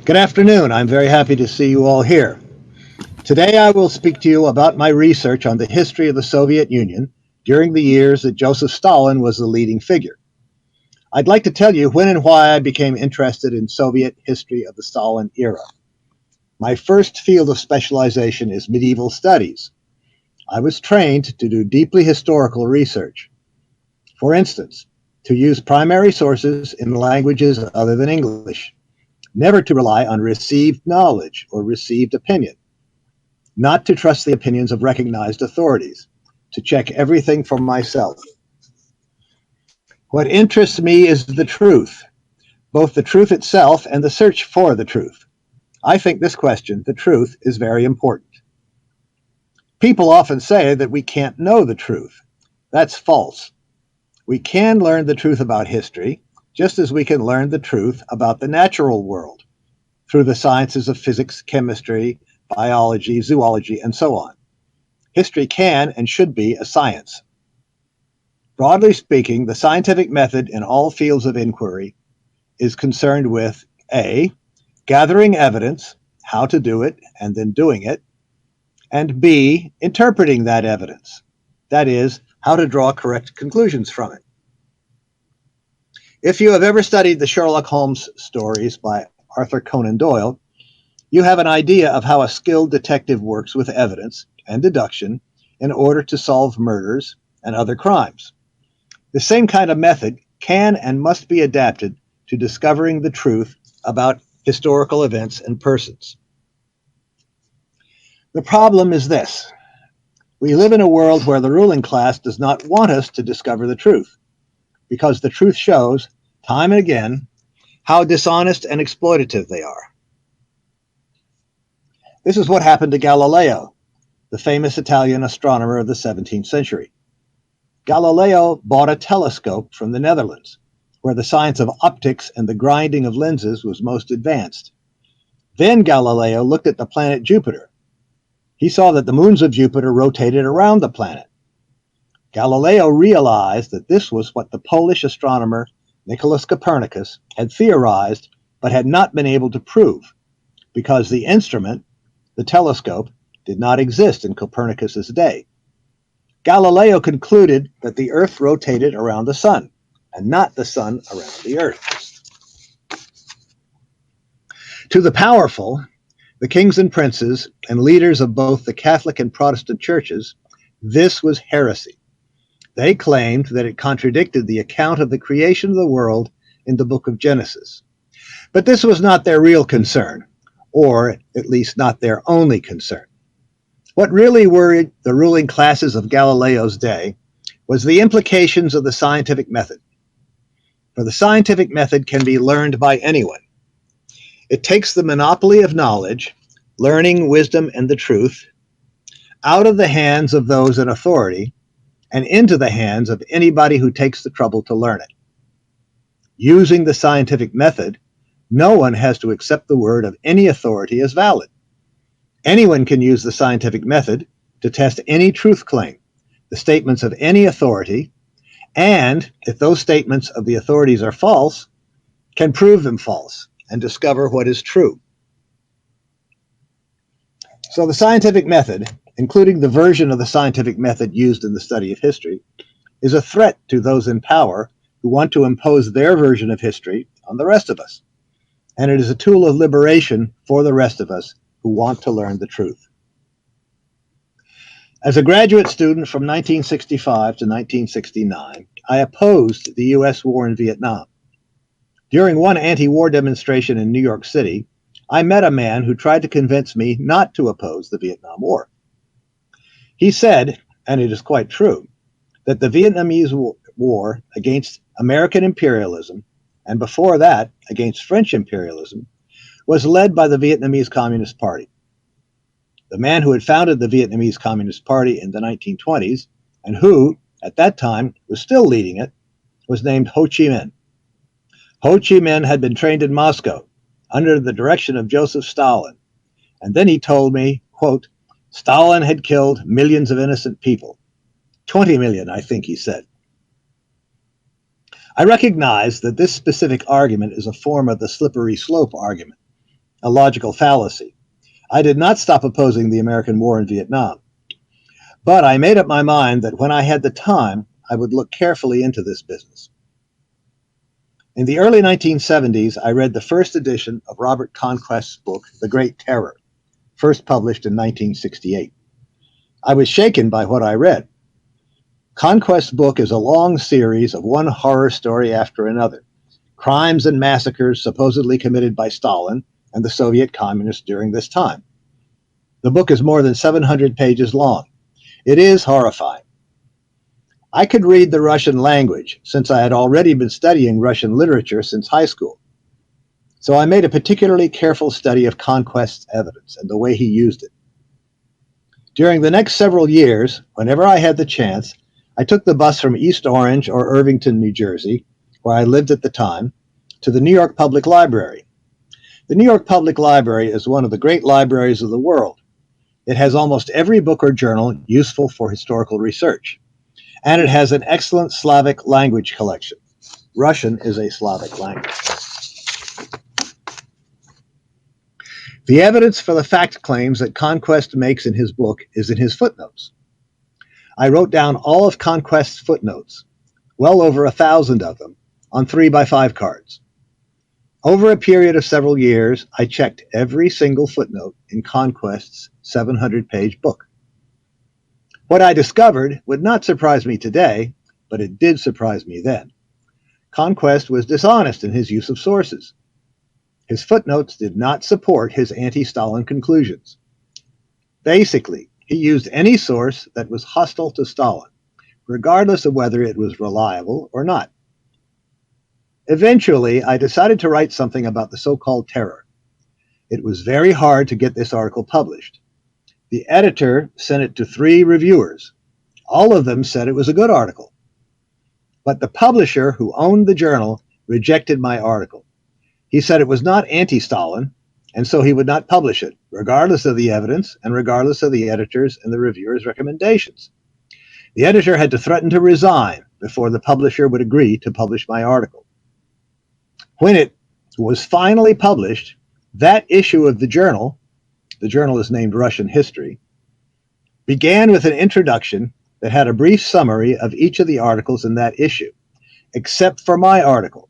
Good afternoon. I'm very happy to see you all here. Today I will speak to you about my research on the history of the Soviet Union during the years that Joseph Stalin was the leading figure. I'd like to tell you when and why I became interested in Soviet history of the Stalin era. My first field of specialization is medieval studies. I was trained to do deeply historical research. For instance, to use primary sources in languages other than English. Never to rely on received knowledge or received opinion. Not to trust the opinions of recognized authorities. To check everything for myself. What interests me is the truth, both the truth itself and the search for the truth. I think this question, the truth, is very important. People often say that we can't know the truth. That's false. We can learn the truth about history, just as we can learn the truth about the natural world through the sciences of physics, chemistry, biology, zoology, and so on. History can and should be a science. Broadly speaking, the scientific method in all fields of inquiry is concerned with A, gathering evidence, how to do it, and then doing it, and B, interpreting that evidence, that is, how to draw correct conclusions from it. If you have ever studied the Sherlock Holmes stories by Arthur Conan Doyle, you have an idea of how a skilled detective works with evidence and deduction in order to solve murders and other crimes. The same kind of method can and must be adapted to discovering the truth about historical events and persons. The problem is this. We live in a world where the ruling class does not want us to discover the truth, because the truth shows, time and again, how dishonest and exploitative they are. This is what happened to Galileo, the famous Italian astronomer of the 17th century. Galileo bought a telescope from the Netherlands, where the science of optics and the grinding of lenses was most advanced. Then Galileo looked at the planet Jupiter. He saw that the moons of Jupiter rotated around the planet. Galileo realized that this was what the Polish astronomer Nicholas Copernicus had theorized but had not been able to prove, because the instrument, the telescope, did not exist in Copernicus's day. Galileo concluded that the Earth rotated around the sun, and not the sun around the Earth. To the powerful, the kings and princes, and leaders of both the Catholic and Protestant churches, this was heresy. They claimed that it contradicted the account of the creation of the world in the book of Genesis. But this was not their real concern, or at least not their only concern. What really worried the ruling classes of Galileo's day was the implications of the scientific method. For the scientific method can be learned by anyone. It takes the monopoly of knowledge, learning, wisdom, and the truth, out of the hands of those in authority and into the hands of anybody who takes the trouble to learn it. Using the scientific method, no one has to accept the word of any authority as valid. Anyone can use the scientific method to test any truth claim, the statements of any authority, and if those statements of the authorities are false, can prove them false and discover what is true. So the scientific method, including the version of the scientific method used in the study of history, is a threat to those in power who want to impose their version of history on the rest of us. And it is a tool of liberation for the rest of us who want to learn the truth. As a graduate student from 1965 to 1969, I opposed the U.S. war in Vietnam. During one anti-war demonstration in New York City, I met a man who tried to convince me not to oppose the Vietnam War. He said, and it is quite true, that the Vietnamese war against American imperialism, and before that against French imperialism, was led by the Vietnamese Communist Party. The man who had founded the Vietnamese Communist Party in the 1920s, and who, at that time, was still leading it, was named Ho Chi Minh. Ho Chi Minh had been trained in Moscow under the direction of Joseph Stalin, and then he told me, quote, Stalin had killed millions of innocent people. 20 million, I think he said. I recognize that this specific argument is a form of the slippery slope argument, a logical fallacy. I did not stop opposing the American war in Vietnam, but I made up my mind that when I had the time, I would look carefully into this business. In the early 1970s, I read the first edition of Robert Conquest's book, The Great Terror, first published in 1968. I was shaken by what I read. Conquest's book is a long series of one horror story after another, crimes and massacres supposedly committed by Stalin and the Soviet communists during this time. The book is more than 700 pages long. It is horrifying. I could read the Russian language since I had already been studying Russian literature since high school. So I made a particularly careful study of Conquest's evidence and the way he used it. During the next several years, whenever I had the chance, I took the bus from East Orange or Irvington, New Jersey, where I lived at the time, to the New York Public Library. The New York Public Library is one of the great libraries of the world. It has almost every book or journal useful for historical research, and it has an excellent Slavic language collection. Russian is a Slavic language. The evidence for the fact claims that Conquest makes in his book is in his footnotes. I wrote down all of Conquest's footnotes, well over 1,000 of them, on 3x5 cards. Over a period of several years, I checked every single footnote in Conquest's 700-page book. What I discovered would not surprise me today, but it did surprise me then. Conquest was dishonest in his use of sources. His footnotes did not support his anti-Stalin conclusions. Basically, he used any source that was hostile to Stalin, regardless of whether it was reliable or not. Eventually, I decided to write something about the so-called terror. It was very hard to get this article published. The editor sent it to 3 reviewers. All of them said it was a good article. But the publisher who owned the journal rejected my article. He said it was not anti-Stalin, and so he would not publish it, regardless of the evidence and regardless of the editor's and the reviewer's recommendations. The editor had to threaten to resign before the publisher would agree to publish my article. When it was finally published, that issue of the journal is named Russian History, began with an introduction that had a brief summary of each of the articles in that issue, except for my article.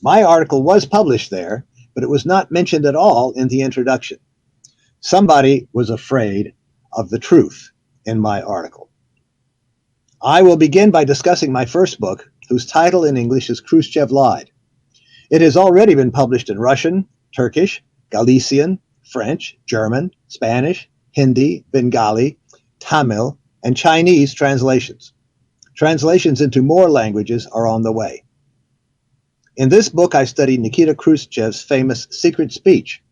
My article was published there, but it was not mentioned at all in the introduction. Somebody was afraid of the truth in my article. I will begin by discussing my first book, whose title in English is Khrushchev Lied. It has already been published in Russian, Turkish, Galician, French, German, Spanish, Hindi, Bengali, Tamil, and Chinese translations. Translations into more languages are on the way. In this book, I studied Nikita Khrushchev's famous secret speech,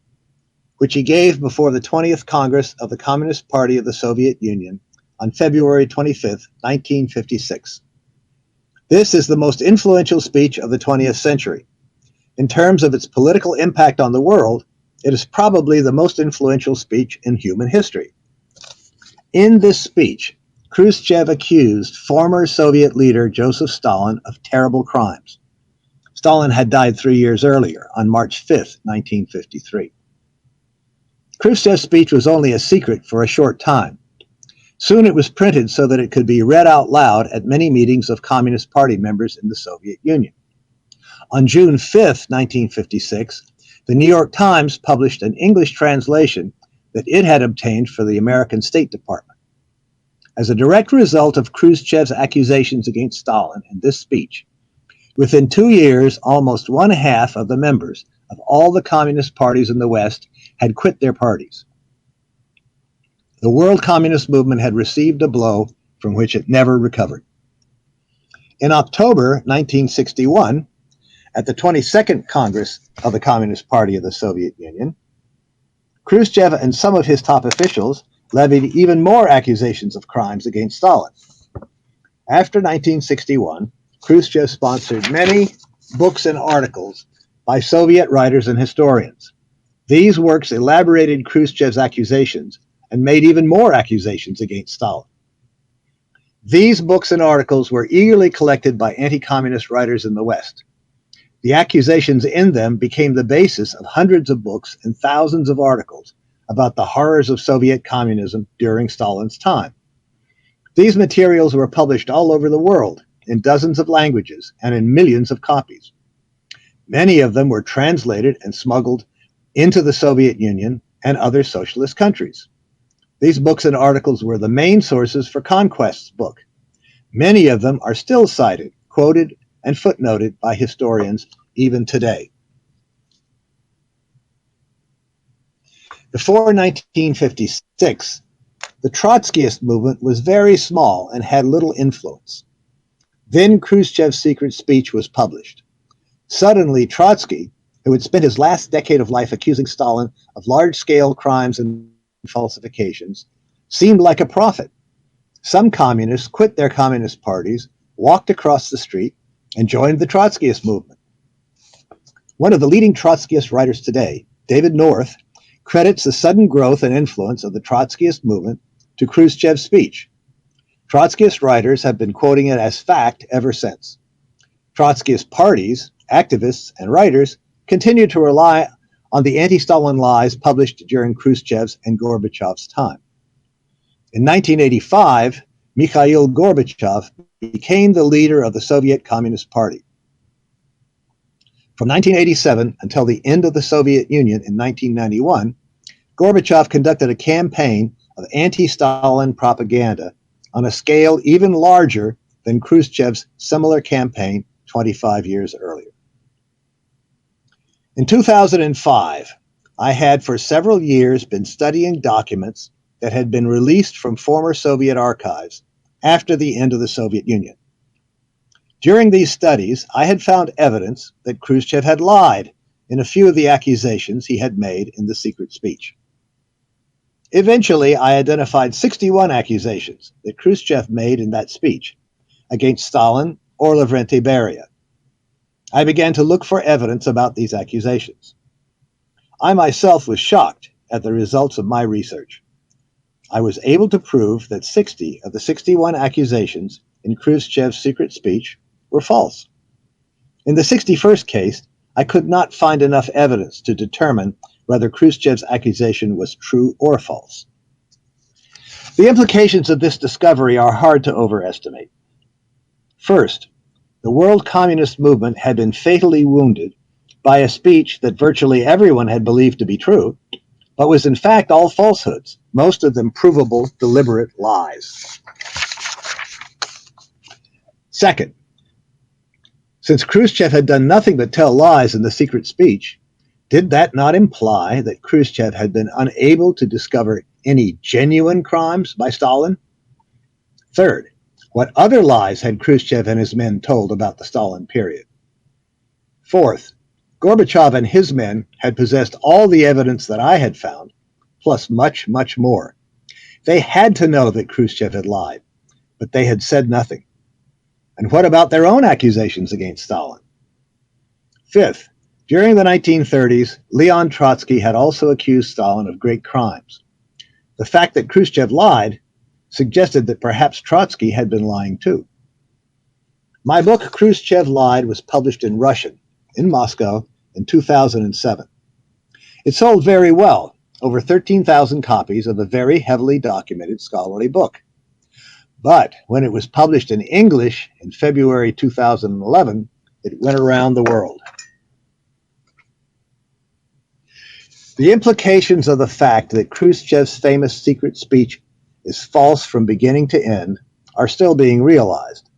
which he gave before the 20th Congress of the Communist Party of the Soviet Union on February 25, 1956. This is the most influential speech of the 20th century. In terms of its political impact on the world, it is probably the most influential speech in human history. In this speech, Khrushchev accused former Soviet leader Joseph Stalin of terrible crimes. Stalin had died 3 years earlier, on March 5, 1953. Khrushchev's speech was only a secret for a short time. Soon it was printed so that it could be read out loud at many meetings of Communist Party members in the Soviet Union. On June 5, 1956, the New York Times published an English translation that it had obtained for the American State Department. As a direct result of Khrushchev's accusations against Stalin in this speech, within 2 years, almost 1/2 of the members of all the communist parties in the West had quit their parties. The world communist movement had received a blow from which it never recovered. In October 1961, at the 22nd Congress of the Communist Party of the Soviet Union, Khrushchev and some of his top officials levied even more accusations of crimes against Stalin. After 1961, Khrushchev sponsored many books and articles by Soviet writers and historians. These works elaborated Khrushchev's accusations and made even more accusations against Stalin. These books and articles were eagerly collected by anti-communist writers in the West. The accusations in them became the basis of hundreds of books and thousands of articles about the horrors of Soviet communism during Stalin's time. These materials were published all over the world in dozens of languages and in millions of copies. Many of them were translated and smuggled into the Soviet Union and other socialist countries. These books and articles were the main sources for Conquest's book. Many of them are still cited, quoted, and footnoted by historians even today. Before 1956, the Trotskyist movement was very small and had little influence. Then Khrushchev's secret speech was published. Suddenly, Trotsky, who had spent his last decade of life accusing Stalin of large-scale crimes and falsifications, seemed like a prophet. Some communists quit their communist parties, walked across the street, and joined the Trotskyist movement. One of the leading Trotskyist writers today, David North, credits the sudden growth and influence of the Trotskyist movement to Khrushchev's speech. Trotskyist writers have been quoting it as fact ever since. Trotskyist parties, activists, and writers continue to rely on the anti-Stalin lies published during Khrushchev's and Gorbachev's time. In 1985, Mikhail Gorbachev became the leader of the Soviet Communist Party. From 1987 until the end of the Soviet Union in 1991, Gorbachev conducted a campaign of anti-Stalin propaganda on a scale even larger than Khrushchev's similar campaign 25 years earlier. In 2005, I had for several years been studying documents that had been released from former Soviet archives after the end of the Soviet Union. During these studies, I had found evidence that Khrushchev had lied in a few of the accusations he had made in the secret speech. Eventually, I identified 61 accusations that Khrushchev made in that speech against Stalin or Lavrentiy Beria. I began to look for evidence about these accusations. I myself was shocked at the results of my research. I was able to prove that 60 of the 61 accusations in Khrushchev's secret speech were false. In the 61st case, I could not find enough evidence to determine whether Khrushchev's accusation was true or false. The implications of this discovery are hard to overestimate. First, the world communist movement had been fatally wounded by a speech that virtually everyone had believed to be true, but was in fact all falsehoods, most of them provable, deliberate lies. Second, since Khrushchev had done nothing but tell lies in the secret speech, did that not imply that Khrushchev had been unable to discover any genuine crimes by Stalin? Third, what other lies had Khrushchev and his men told about the Stalin period? Fourth, Gorbachev and his men had possessed all the evidence that I had found, plus much, much more. They had to know that Khrushchev had lied, but they had said nothing. And what about their own accusations against Stalin? Fifth, during the 1930s, Leon Trotsky had also accused Stalin of great crimes. The fact that Khrushchev lied suggested that perhaps Trotsky had been lying too. My book, Khrushchev Lied, was published in Russian in Moscow in 2007. It sold very well, over 13,000 copies of a very heavily documented scholarly book. But when it was published in English in February 2011, it went around the world. The implications of the fact that Khrushchev's famous secret speech is false from beginning to end are still being realized.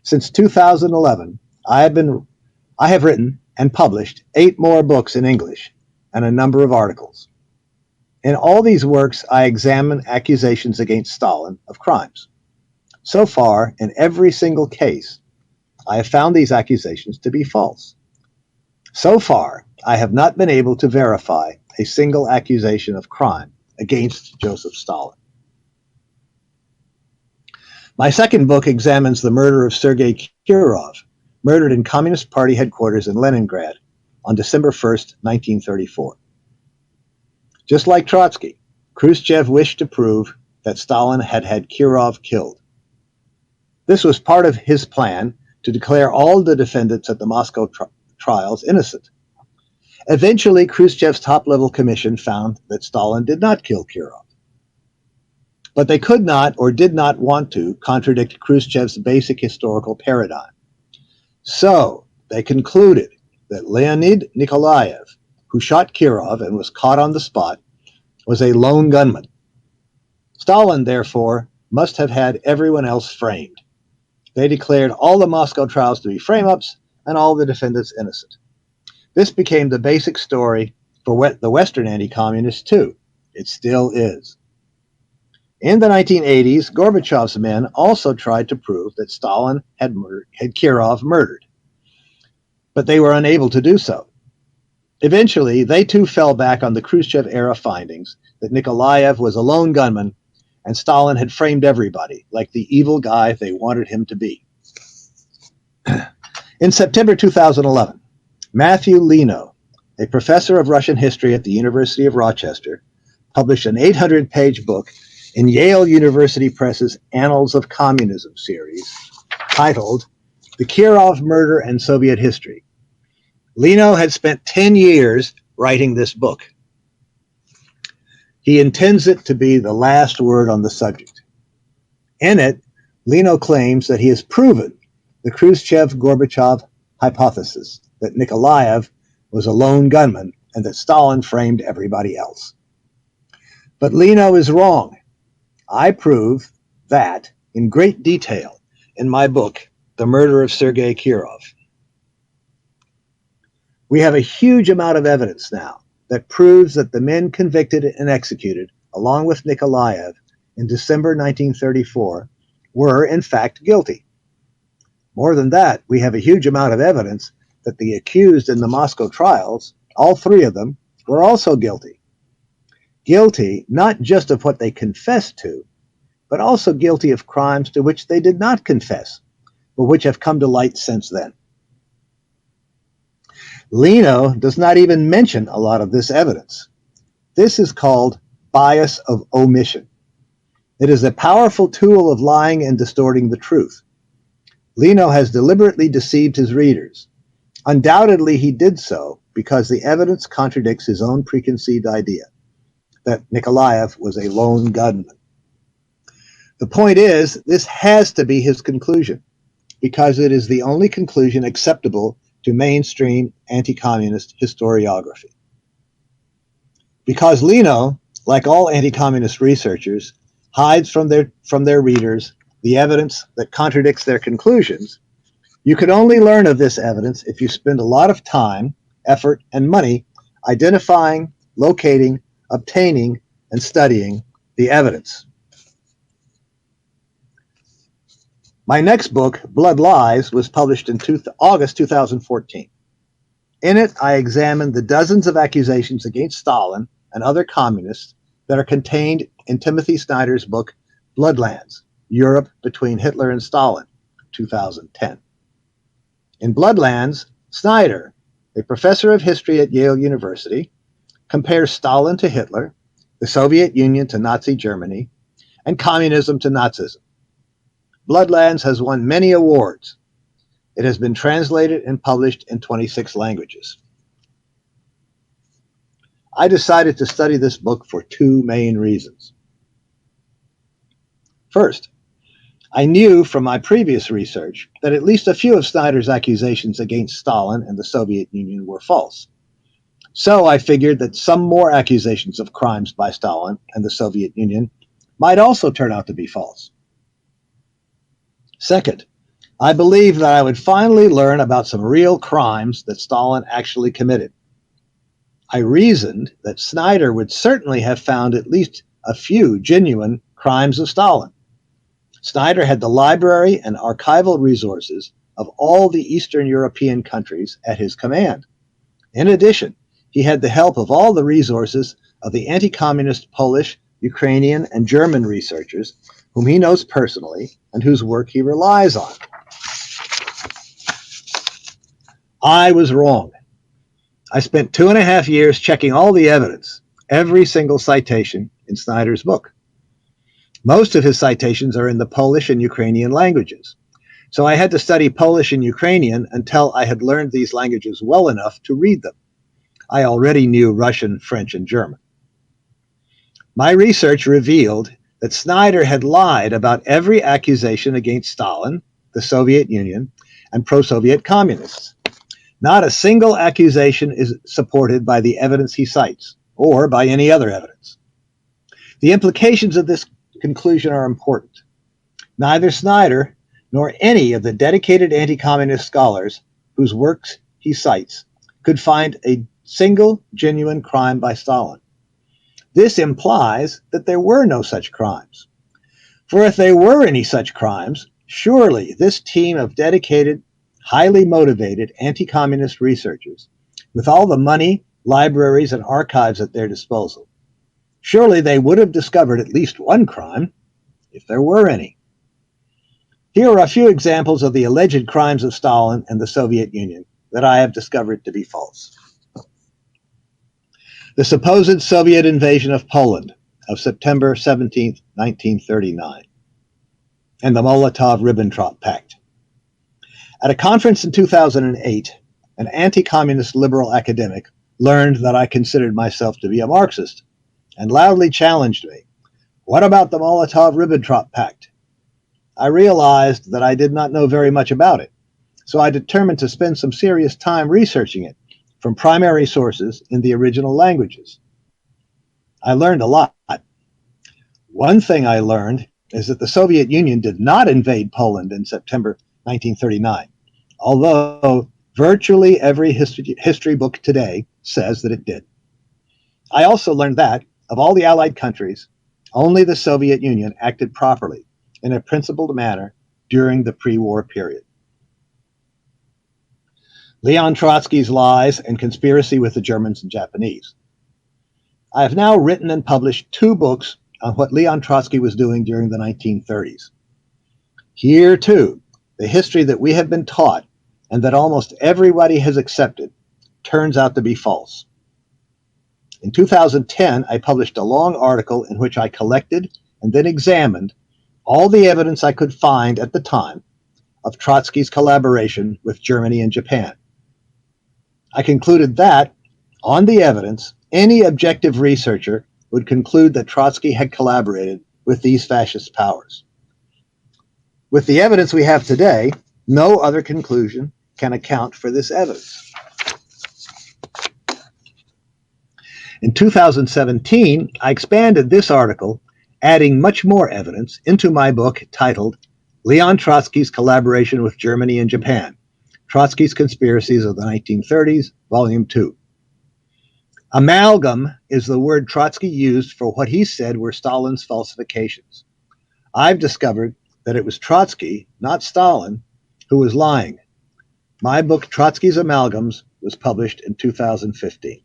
Since 2011, I have written and published 8 more books in English and a number of articles. In all these works, I examine accusations against Stalin of crimes. So far, in every single case, I have found these accusations to be false. So far, I have not been able to verify a single accusation of crime against Joseph Stalin. My second book examines the murder of Sergey Kirov, murdered in Communist Party headquarters in Leningrad on December 1st, 1934. Just like Trotsky, Khrushchev wished to prove that Stalin had had Kirov killed. This was part of his plan to declare all the defendants at the Moscow trials innocent. Eventually, Khrushchev's top-level commission found that Stalin did not kill Kirov. But they could not or did not want to contradict Khrushchev's basic historical paradigm. So they concluded that Leonid Nikolaev, who shot Kirov and was caught on the spot, was a lone gunman. Stalin, therefore, must have had everyone else framed. They declared all the Moscow trials to be frame-ups and all the defendants innocent. This became the basic story for the Western anti-communists, too. It still is. In the 1980s, Gorbachevs Men also tried to prove that Stalin had Kirov murdered, but they were unable to do so. Eventually, they too fell back on the Khrushchev-era findings that Nikolaev was a lone gunman and Stalin had framed everybody like the evil guy they wanted him to be. In September 2011, Matthew Leno, a professor of Russian history at the University of Rochester, published an 800-page book in Yale University Press's Annals of Communism series titled The Kirov Murder and Soviet History. Leno had spent 10 years writing this book. He intends it to be the last word on the subject. In it, Leno claims that he has proven the Khrushchev-Gorbachev hypothesis that Nikolaev was a lone gunman and that Stalin framed everybody else. But Leno is wrong. I prove that in great detail in my book, The Murder of Sergey Kirov. We have a huge amount of evidence now that proves that the men convicted and executed, along with Nikolaev, in December 1934, were in fact guilty. More than that, we have a huge amount of evidence that the accused in the Moscow trials, all three of them, were also guilty. Guilty not just of what they confessed to, but also guilty of crimes to which they did not confess, but which have come to light since then. Leno does not even mention a lot of this evidence. This is called bias of omission. It is a powerful tool of lying and distorting the truth. Leno has deliberately deceived his readers. Undoubtedly, he did so because the evidence contradicts his own preconceived idea that Nikolaev was a lone gunman. The point is, this has to be his conclusion because it is the only conclusion acceptable to mainstream anti-communist historiography. Because Leno, like all anti-communist researchers, hides from their readers the evidence that contradicts their conclusions, you can only learn of this evidence if you spend a lot of time, effort, and money identifying, locating, obtaining, and studying the evidence. My next book, Blood Lies, was published in August 2014. In it, I examined the dozens of accusations against Stalin and other communists that are contained in Timothy Snyder's book, Bloodlands, Europe Between Hitler and Stalin, 2010. In Bloodlands, Snyder, a professor of history at Yale University, compares Stalin to Hitler, the Soviet Union to Nazi Germany, and communism to Nazism. Bloodlands has won many awards. It has been translated and published in 26 languages. I decided to study this book for two main reasons. First, I knew from my previous research that at least a few of Snyder's accusations against Stalin and the Soviet Union were false. So I figured that some more accusations of crimes by Stalin and the Soviet Union might also turn out to be false. Second, I believed that I would finally learn about some real crimes that Stalin actually committed. I reasoned that Snyder would certainly have found at least a few genuine crimes of Stalin. Snyder had the library and archival resources of all the Eastern European countries at his command. In addition, he had the help of all the resources of the anti-communist Polish, Ukrainian, and German researchers whom he knows personally and whose work he relies on. I was wrong. I spent 2.5 years checking all the evidence, every single citation in Snyder's book. Most of his citations are in the Polish and Ukrainian languages, so I had to study Polish and Ukrainian until I had learned these languages well enough to read them. I already knew Russian, French, and German. My research revealed that Snyder had lied about every accusation against Stalin, the Soviet Union, and pro-Soviet communists. Not a single accusation is supported by the evidence he cites, or by any other evidence. The implications of this conclusion are important. Neither Snyder nor any of the dedicated anti-communist scholars whose works he cites could find a single genuine crime by Stalin. This implies that there were no such crimes. For if there were any such crimes, surely this team of dedicated, highly motivated anti-communist researchers, with all the money, libraries, and archives at their disposal, surely they would have discovered at least one crime, if there were any. Here are a few examples of the alleged crimes of Stalin and the Soviet Union that I have discovered to be false. The supposed Soviet invasion of Poland of September 17, 1939, and the Molotov-Ribbentrop Pact. At a conference in 2008, an anti-communist liberal academic learned that I considered myself to be a Marxist and loudly challenged me. What about the Molotov-Ribbentrop Pact? I realized that I did not know very much about it, so I determined to spend some serious time researching it from primary sources in the original languages. I learned a lot. One thing I learned is that the Soviet Union did not invade Poland in September 1939, although virtually every history book today says that it did. I also learned that, of all the Allied countries, only the Soviet Union acted properly in a principled manner during the pre-war period. Leon Trotsky's Lies and Conspiracy with the Germans and Japanese. I have now written and published 2 books on what Leon Trotsky was doing during the 1930s. Here, too, the history that we have been taught and that almost everybody has accepted turns out to be false. In 2010, I published a long article in which I collected and then examined all the evidence I could find at the time of Trotsky's collaboration with Germany and Japan. I concluded that, on the evidence, any objective researcher would conclude that Trotsky had collaborated with these fascist powers. With the evidence we have today, no other conclusion can account for this evidence. In 2017, I expanded this article, adding much more evidence into my book titled Leon Trotsky's Collaboration with Germany and Japan, Trotsky's Conspiracies of the 1930s, Volume 2. Amalgam is the word Trotsky used for what he said were Stalin's falsifications. I've discovered that it was Trotsky, not Stalin, who was lying. My book, Trotsky's Amalgams, was published in 2015.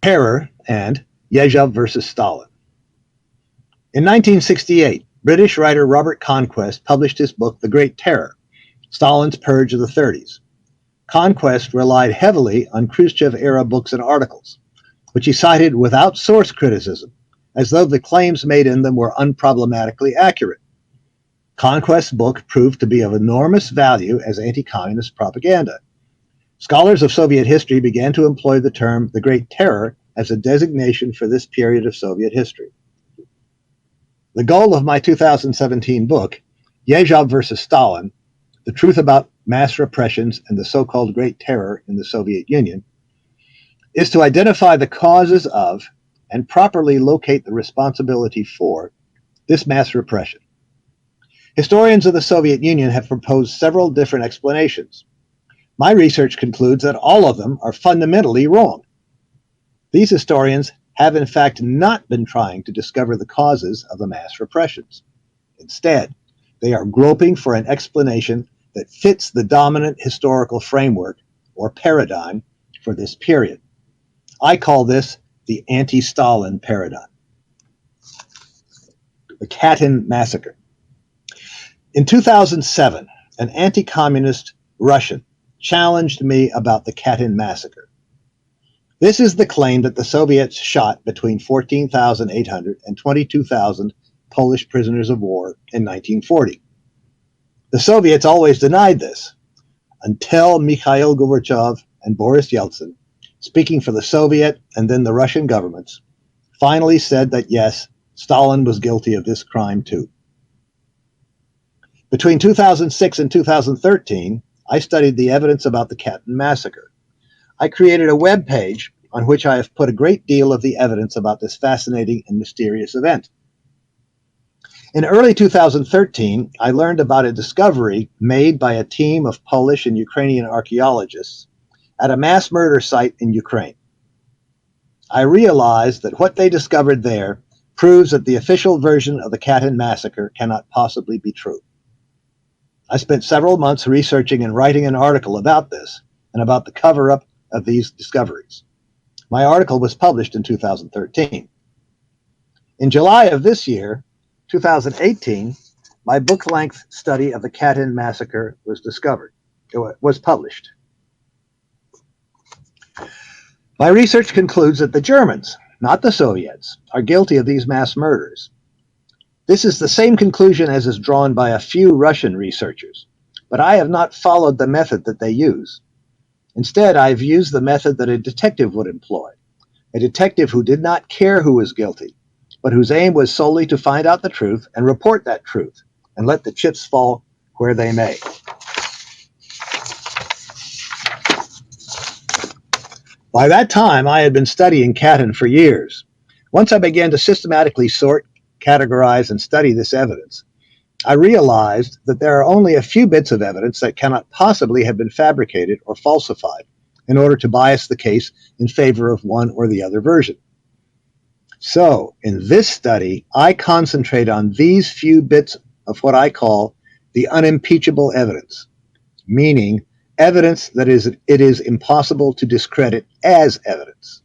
Terror and Yejav versus Stalin. In 1968, British writer Robert Conquest published his book, The Great Terror, Stalin's Purge of the 30s. Conquest relied heavily on Khrushchev-era books and articles, which he cited without source criticism, as though the claims made in them were unproblematically accurate. Conquest's book proved to be of enormous value as anti-communist propaganda. Scholars of Soviet history began to employ the term the Great Terror as a designation for this period of Soviet history. The goal of my 2017 book, Yejav versus Stalin, The Truth About Mass Repressions and the So-Called Great Terror in the Soviet Union, is to identify the causes of and properly locate the responsibility for this mass repression. Historians of the Soviet Union have proposed several different explanations. My research concludes that all of them are fundamentally wrong. These historians have in fact not been trying to discover the causes of the mass repressions. Instead, they are groping for an explanation that fits the dominant historical framework or paradigm for this period. I call this the anti-Stalin paradigm. The Katyn Massacre. In 2007, an anti-communist Russian challenged me about the Katyn Massacre. This is the claim that the Soviets shot between 14,800 and 22,000 Polish prisoners of war in 1940. The Soviets always denied this, until Mikhail Gorbachev and Boris Yeltsin, speaking for the Soviet and then the Russian governments, finally said that yes, Stalin was guilty of this crime too. Between 2006 and 2013, I studied the evidence about the Katyn massacre. I created a web page on which I have put a great deal of the evidence about this fascinating and mysterious event. In early 2013, I learned about a discovery made by a team of Polish and Ukrainian archaeologists at a mass murder site in Ukraine. I realized that what they discovered there proves that the official version of the Katyn massacre cannot possibly be true. I spent several months researching and writing an article about this and about the cover-up of these discoveries. My article was published in 2013. In July of this year, 2018, my book-length study of the Katyn massacre was published. My research concludes that the Germans, not the Soviets, are guilty of these mass murders. This is the same conclusion as is drawn by a few Russian researchers, but I have not followed the method that they use. Instead, I've used the method that a detective would employ, a detective who did not care who was guilty, but whose aim was solely to find out the truth and report that truth, and let the chips fall where they may. By that time, I had been studying Katyn for years. Once I began to systematically sort, categorize, and study this evidence, I realized that there are only a few bits of evidence that cannot possibly have been fabricated or falsified in order to bias the case in favor of one or the other version. So, in this study, I concentrate on these few bits of what I call the unimpeachable evidence, meaning evidence that it is impossible to discredit as evidence.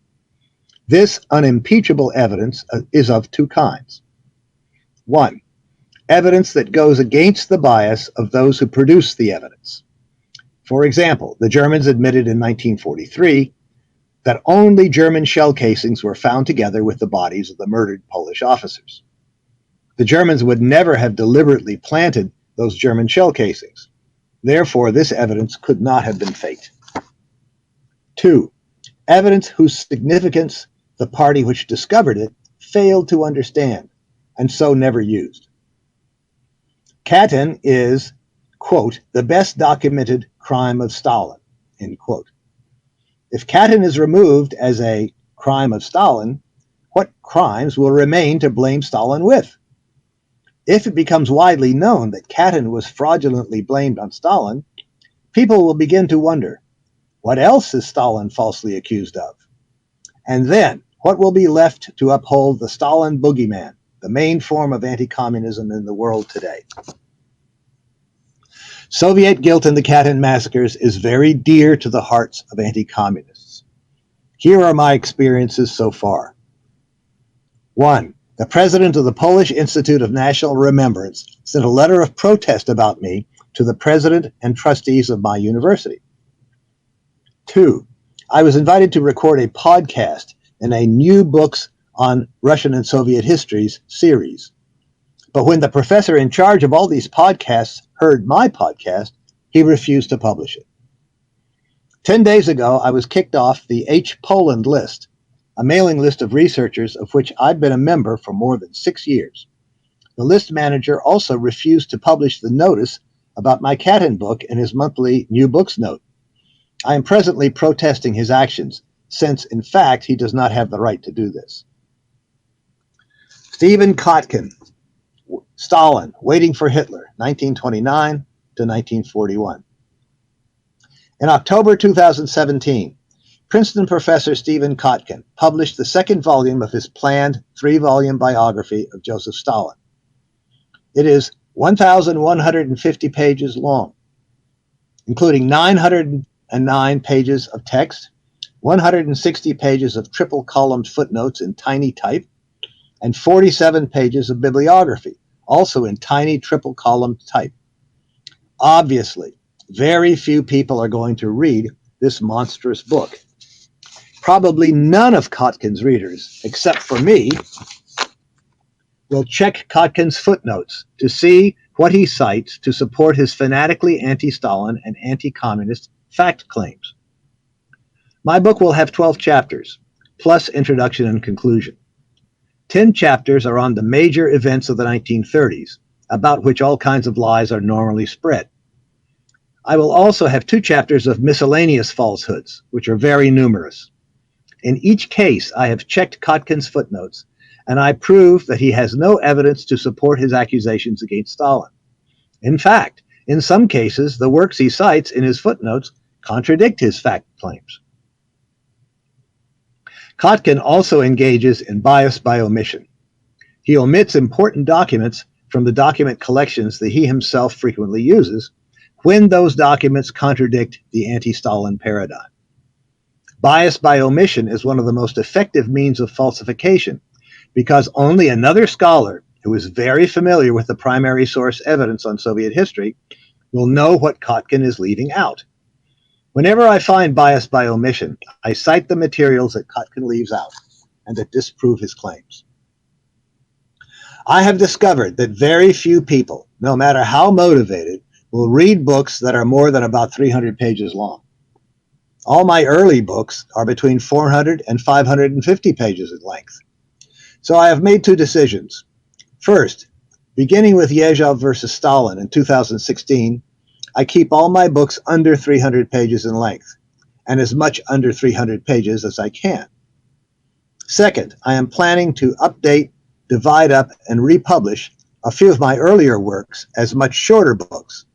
This unimpeachable evidence is of two kinds. One, evidence that goes against the bias of those who produce the evidence. For example, the Germans admitted in 1943 that only German shell casings were found together with the bodies of the murdered Polish officers. The Germans would never have deliberately planted those German shell casings. Therefore, this evidence could not have been faked. Two, evidence whose significance the party which discovered it failed to understand, and so never used. Katyn is, quote, the best documented crime of Stalin, end quote. If Katyn is removed as a crime of Stalin, what crimes will remain to blame Stalin with? If it becomes widely known that Katyn was fraudulently blamed on Stalin, people will begin to wonder, what else is Stalin falsely accused of? And then, what will be left to uphold the Stalin boogeyman, the main form of anti-communism in the world today? Soviet guilt in the Katyn massacres is very dear to the hearts of anti-communists. Here are my experiences so far. 1. The president of the Polish Institute of National Remembrance sent a letter of protest about me to the president and trustees of my university. 2. I was invited to record a podcast in a New Books on Russian and Soviet Histories series. But when the professor in charge of all these podcasts heard my podcast, he refused to publish it. 10 days ago, I was kicked off the H. Poland list, a mailing list of researchers of which I've been a member for more than 6 years. The list manager also refused to publish the notice about my Katyn book in his monthly New Books note. I am presently protesting his actions, since, in fact, he does not have the right to do this. Stephen Cotkin, Stalin, Waiting for Hitler, 1929 to 1941. In October 2017, Princeton professor Stephen Cotkin published the second volume of his planned 3-volume biography of Joseph Stalin. It is 1,150 pages long, including 909 pages of text, 160 pages of triple-columned footnotes in tiny type, and 47 pages of bibliography, also in tiny triple-columned type. Obviously, very few people are going to read this monstrous book. probably none of Kotkin's readers, except for me, will check Kotkin's footnotes to see what he cites to support his fanatically anti-Stalin and anti-communist fact claims. My book will have 12 chapters, plus introduction and conclusion. 10 chapters are on the major events of the 1930s, about which all kinds of lies are normally spread. I will also have 2 chapters of miscellaneous falsehoods, which are very numerous. In each case, I have checked Kotkin's footnotes, and I prove that he has no evidence to support his accusations against Stalin. In fact, in some cases, the works he cites in his footnotes contradict his fact claims. Cotkin also engages in bias by omission. He omits important documents from the document collections that he himself frequently uses when those documents contradict the anti-Stalin paradigm. Bias by omission is one of the most effective means of falsification because only another scholar who is very familiar with the primary source evidence on Soviet history will know what Cotkin is leaving out. Whenever I find bias by omission, I cite the materials that Cotkin leaves out and that disprove his claims. I have discovered that very few people, no matter how motivated, will read books that are more than about 300 pages long. All my early books are between 400 and 550 pages in length. So I have made 2 decisions. First, beginning with Yejav versus Stalin in 2016, I keep all my books under 300 pages in length, and as much under 300 pages as I can. Second, I am planning to update, divide up, and republish a few of my earlier works as much shorter books.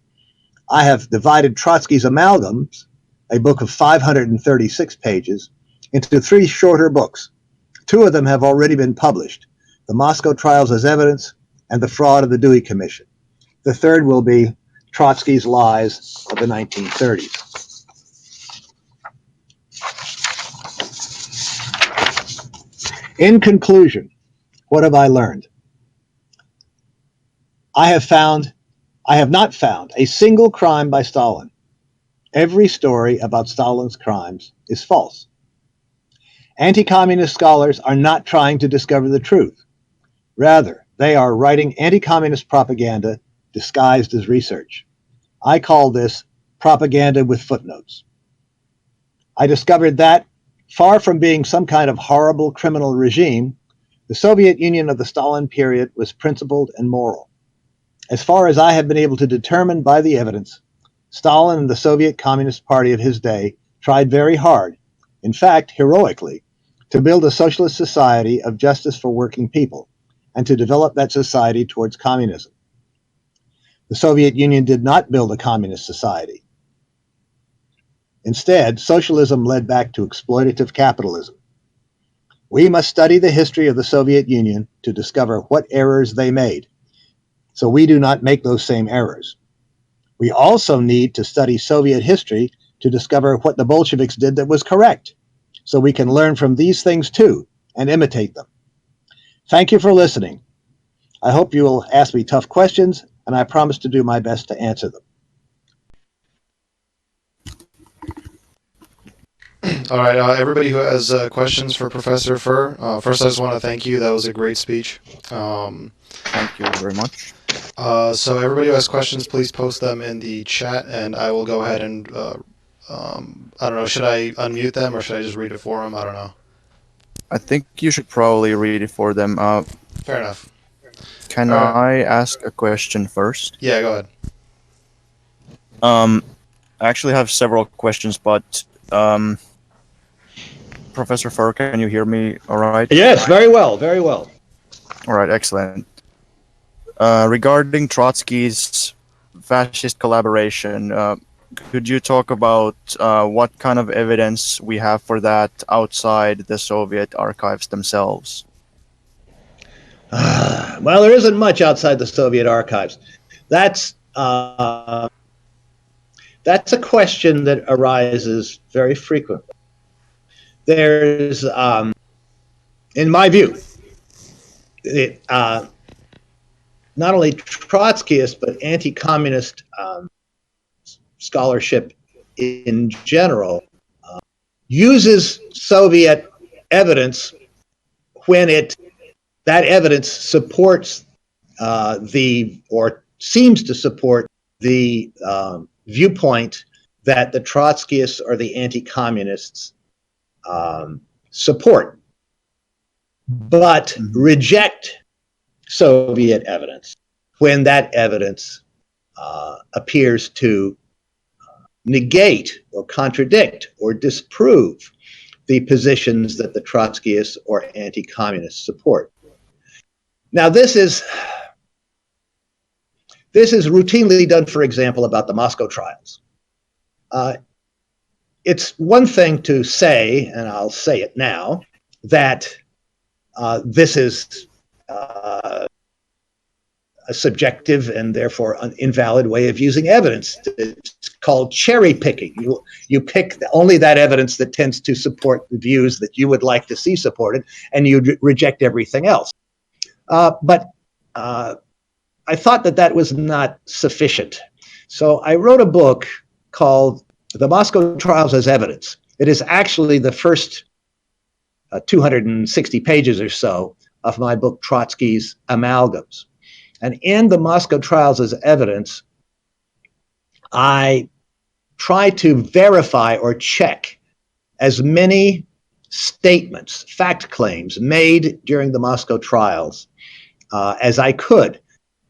I have divided Trotsky's Amalgams, a book of 536 pages, into 3 shorter books. 2 of them have already been published, The Moscow Trials as Evidence and The Fraud of the Dewey Commission. The third will be Trotskys Lies of the 1930s. In conclusion, what have I learned? I have not found a single crime by Stalin. Every story about Stalin's crimes is false. Anti-communist scholars are not trying to discover the truth. Rather, they are writing anti-communist propaganda disguised as research. I call this propaganda with footnotes. I discovered that, far from being some kind of horrible criminal regime, the Soviet Union of the Stalin period was principled and moral. As far as I have been able to determine by the evidence, Stalin and the Soviet Communist Party of his day tried very hard, in fact, heroically, to build a socialist society of justice for working people and to develop that society towards communism. The Soviet Union did not build a communist society. Instead, socialism led back to exploitative capitalism. We must study the history of the Soviet Union to discover what errors they made, so we do not make those same errors. We also need to study Soviet history to discover what the Bolsheviks did that was correct, so we can learn from these things too and imitate them. Thank you for listening. I hope you will ask me tough questions, and I promise to do my best to answer them. All right, everybody who has questions for Professor Furr, first I just want to thank you. That was a great speech. Thank you very much. So everybody who has questions, please post them in the chat, and I will go ahead and, I don't know, should I unmute them or should I just read it for them? I don't know. I think you should probably read it for them. Fair enough. Can I ask a question first? Yeah, go ahead. I actually have several questions, but Professor Furr, can you hear me all right? Yes, very well, very well. All right, excellent. Regarding Trotsky's fascist collaboration, could you talk about what kind of evidence we have for that outside the Soviet archives themselves? Well, there isn't much outside the Soviet archives. That's a question that arises very frequently. There's, in my view, not only Trotskyist, but anti-communist scholarship in general uses Soviet evidence when that evidence supports or seems to support the viewpoint that the Trotskyists or the anti-communists support, but reject Soviet evidence when that evidence appears to negate or contradict or disprove the positions that the Trotskyists or anti-communists support. Now, this is routinely done, for example, about the Moscow trials. It's one thing to say, and I'll say it now, that this is a subjective and therefore an invalid way of using evidence. It's called cherry picking. You pick only that evidence that tends to support the views that you would like to see supported, and you reject everything else. But I thought that was not sufficient. So I wrote a book called The Moscow Trials as Evidence. It is actually the first 260 pages or so of my book, Trotsky's Amalgams. And in the Moscow Trials as Evidence, I try to verify or check as many statements, fact claims made during the Moscow trials as I could.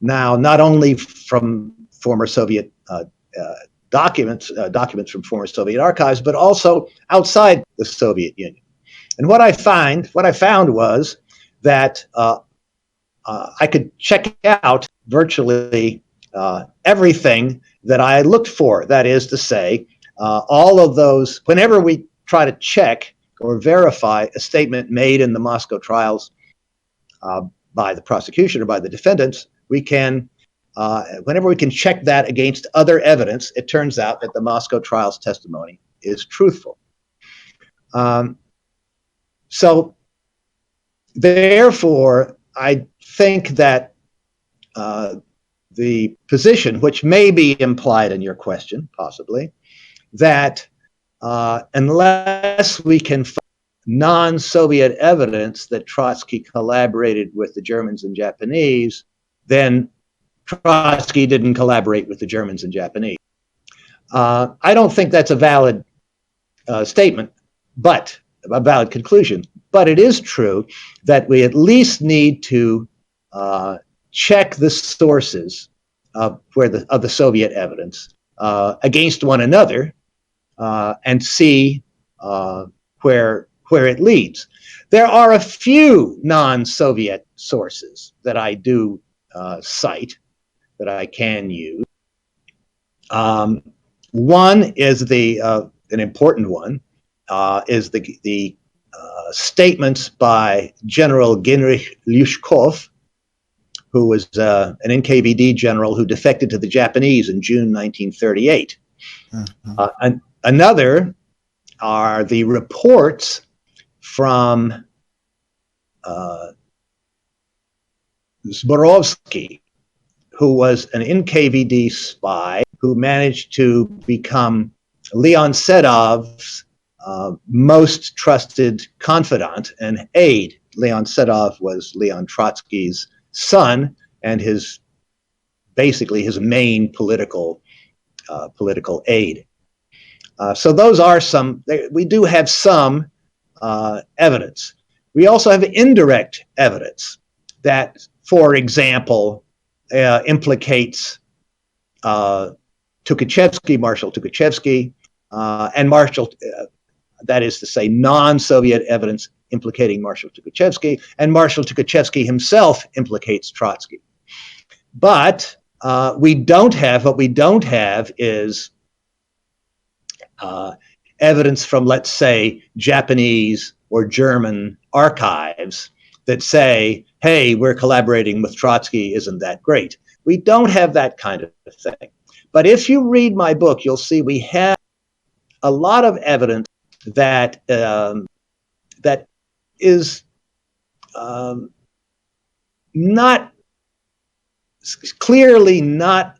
Now, not only from former Soviet documents from former Soviet archives, but also outside the Soviet Union. And what I found was that I could check out virtually everything that I looked for. That is to say, all of those, whenever we try to check or verify a statement made in the Moscow trials by the prosecution or by the defendants, we can, whenever we can check that against other evidence, it turns out that the Moscow trials testimony is truthful. So therefore, I think that the position, which may be implied in your question, possibly, that unless we can find non-Soviet evidence that Trotsky collaborated with the Germans and Japanese, then Trotsky didn't collaborate with the Germans and Japanese. I don't think that's a valid statement, but a valid conclusion. But it is true that we at least need to check the sources of the Soviet evidence against one another and see where it leads. There are a few non-Soviet sources that I do cite, that I can use. One is an important one, is the statements by General Genrikh Lyushkov, who was an NKVD general who defected to the Japanese in June 1938. Mm-hmm. Another are the reports from Zborovsky, who was an NKVD spy who managed to become Leon Sedov's most trusted confidant and aide. Leon Sedov was Leon Trotsky's son and basically his main political aide. So those are we do have some evidence. We also have indirect evidence that, for example, implicates Marshal Tukhachevsky, and that is to say, non-Soviet evidence implicating Marshal Tukhachevsky, and Marshal Tukhachevsky himself implicates Trotsky. But what we don't have is evidence from, let's say, Japanese or German archives that say, hey, we're collaborating with Trotsky, isn't that great? We don't have that kind of thing. But if you read my book, you'll see we have a lot of evidence that that is not clearly not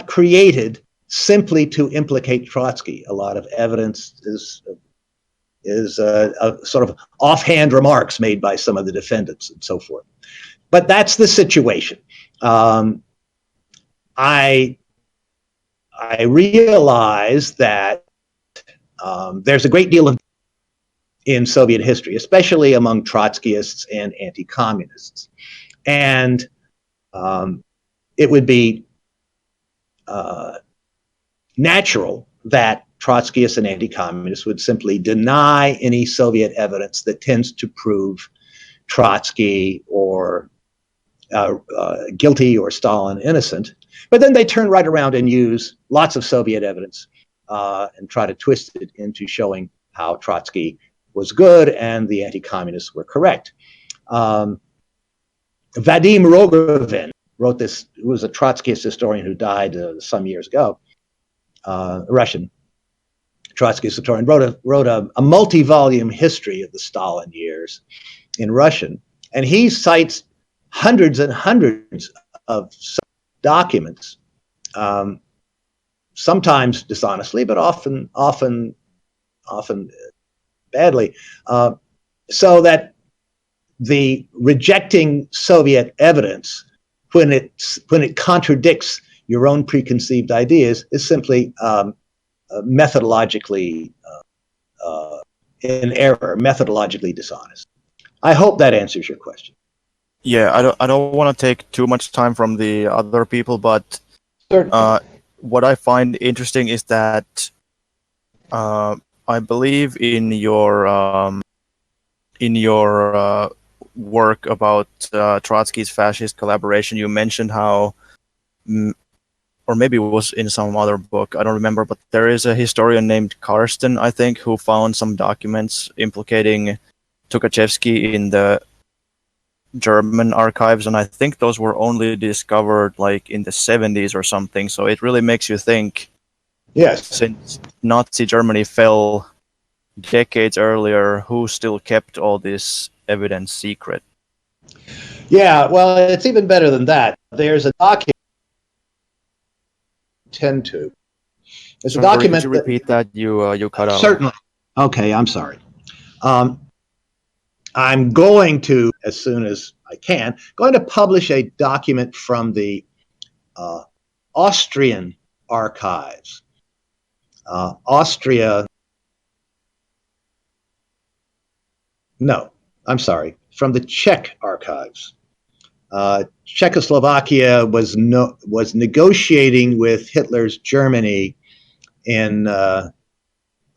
created simply to implicate Trotsky. A lot of evidence is sort of offhand remarks made by some of the defendants and so forth. But that's the situation. I realize that there's a great deal of in Soviet history, especially among Trotskyists and anti-communists. And it would be natural that Trotskyists and anti-communists would simply deny any Soviet evidence that tends to prove Trotsky or guilty or Stalin innocent. But then they turn right around and use lots of Soviet evidence and try to twist it into showing how Trotsky was good and the anti-communists were correct. Vadim Rogovin wrote this, who was a Trotskyist historian who died some years ago, a Russian Trotskyist historian, wrote a multi-volume history of the Stalin years in Russian. And he cites hundreds and hundreds of documents, sometimes dishonestly, but often badly, so that the rejecting Soviet evidence when it contradicts your own preconceived ideas is simply methodologically in error, methodologically dishonest. I hope that answers your question. Yeah, I don't want to take too much time from the other people, but what I find interesting is that I believe in your work about Trotsky's fascist collaboration, you mentioned how, or maybe it was in some other book, I don't remember, but there is a historian named Karsten, I think, who found some documents implicating Tukhachevsky in the German archives, and I think those were only discovered like in the 70s or something. So it really makes you think. Yes. Since Nazi Germany fell decades earlier, who still kept all this evidence secret? Yeah, well, it's even better than that. There's a document. There's a document. Could you repeat that? You cut out. Certainly. Okay, I'm sorry. I'm going to, as soon as I can, going to publish a document from the Austrian archives. From the Czech archives. Czechoslovakia was negotiating with Hitler's Germany in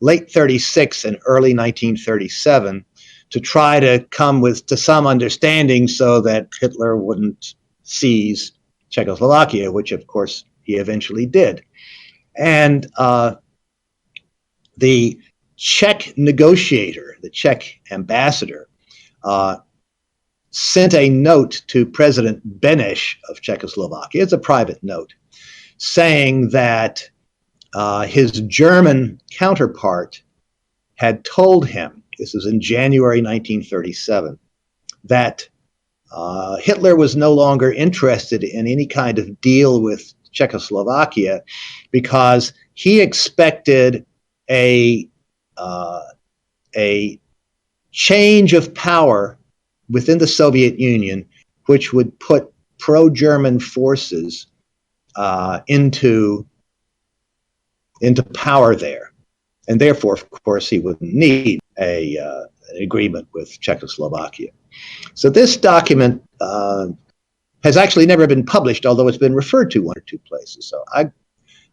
late 36 and early 1937 to try to come to some understanding so that Hitler wouldn't seize Czechoslovakia, which of course he eventually did. And the Czech negotiator, the Czech ambassador, sent a note to President Beneš of Czechoslovakia, it's a private note, saying that his German counterpart had told him, this is in January 1937, that Hitler was no longer interested in any kind of deal with Czechoslovakia because he expected a change of power within the Soviet Union, which would put pro-German forces into power there. And therefore, of course, he wouldn't need an agreement with Czechoslovakia. So this document has actually never been published, although it's been referred to one or two places. So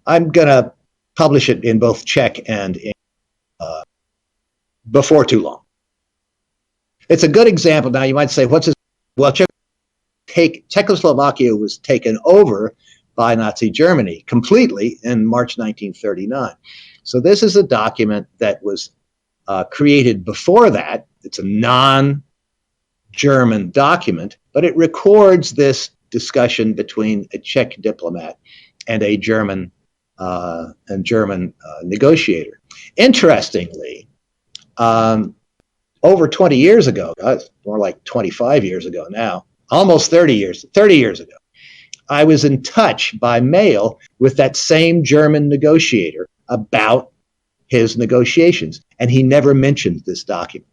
I'm going to publish it in both Czech and in, before too long. It's a good example. Now you might say, what's this? Well, Czechoslovakia was taken over by Nazi Germany completely in March 1939. So this is a document that was created before that. It's a non-German document, but it records this discussion between a Czech diplomat and a German negotiator. Interestingly, over 20 years ago, more like 25 years ago now, almost 30 years ago, I was in touch by mail with that same German negotiator about his negotiations, and he never mentioned this document.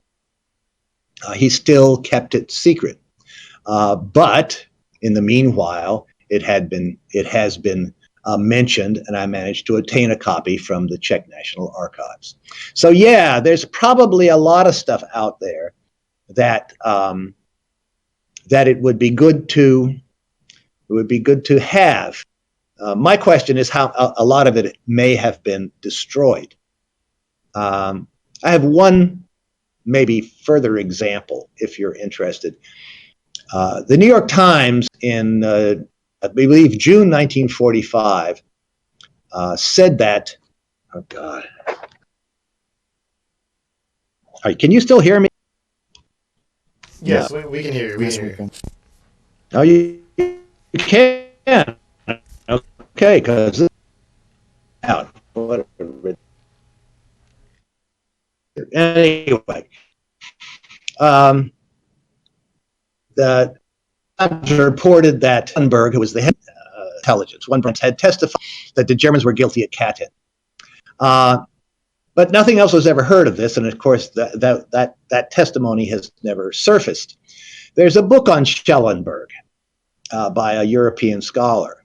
He still kept it secret. But in the meanwhile, it has been mentioned, and I managed to obtain a copy from the Czech National Archives. So yeah, there's probably a lot of stuff out there that that it would be good to have. My question is how a lot of it may have been destroyed. I have one maybe further example, if you're interested. The New York Times in, I believe, June 1945 said that, oh God. All right, can you still hear me? Yes, we can hear you. We can hear you. Oh, you can? Okay, because out. Anyway, the Times reported that Lundberg, who was the head of intelligence, one branch, had testified that the Germans were guilty at Katyn. But nothing else was ever heard of this, and of course that testimony has never surfaced. There's a book on Schellenberg by a European scholar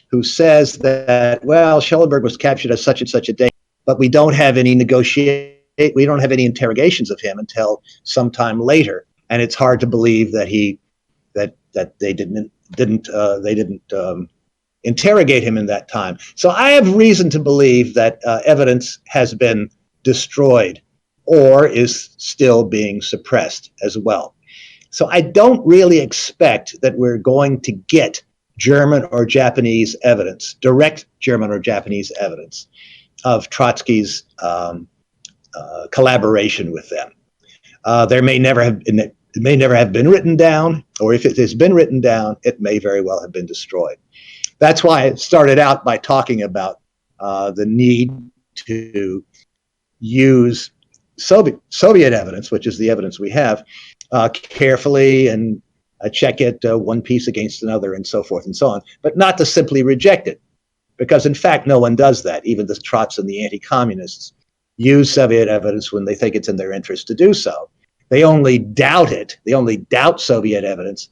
who says that, well, Schellenberg was captured at such and such a date, but we don't have any interrogations of him until sometime later, and it's hard to believe that they didn't interrogate him in that time. So I have reason to believe that evidence has been destroyed or is still being suppressed as well. So I don't really expect that we're going to get German or Japanese evidence, direct German or Japanese evidence of Trotsky's collaboration with them. It may never have been written down, or if it has been written down, it may very well have been destroyed. That's why I started out by talking about the need to use Soviet evidence, which is the evidence we have, carefully and check it one piece against another and so forth and so on, but not to simply reject it. Because in fact, no one does that. Even the Trots and the anti-communists use Soviet evidence when they think it's in their interest to do so. They only doubt it. They only doubt Soviet evidence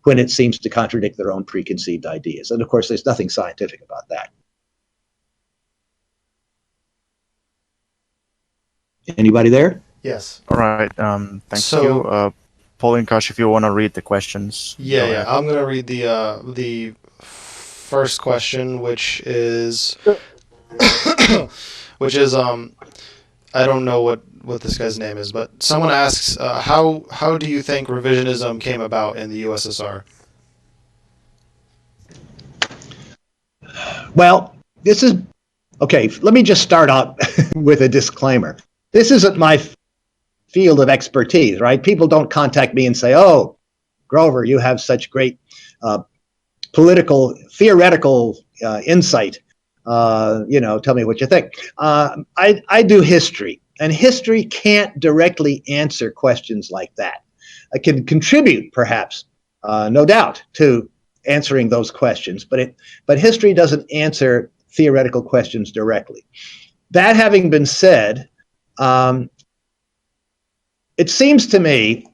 when it seems to contradict their own preconceived ideas. And of course, there's nothing scientific about that. Anybody there? Yes. All right. Thank you. Polinkazh, if you want to read the questions. Yeah. I'm going to read the first question, which is I don't know what this guy's name is, but someone asks, how do you think revisionism came about in the USSR? Well, this is okay. Let me just start out with a disclaimer. This isn't my field of expertise, right? People don't contact me and say, "Oh, Grover, you have such great theoretical insight. Tell me what you think." I do history, and history can't directly answer questions like that. It can contribute, perhaps, no doubt, to answering those questions, but history doesn't answer theoretical questions directly. That having been said, it seems to me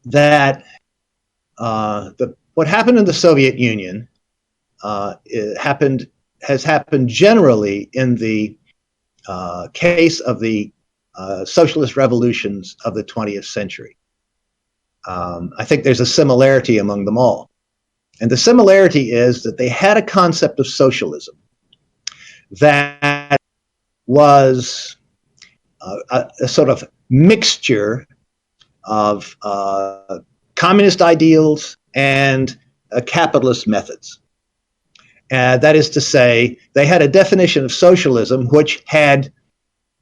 that what happened in the Soviet Union has happened generally in the case of the socialist revolutions of the 20th century. I think there's a similarity among them all. And the similarity is that they had a concept of socialism that was a sort of mixture of communist ideals and capitalist methods. That is to say, they had a definition of socialism which had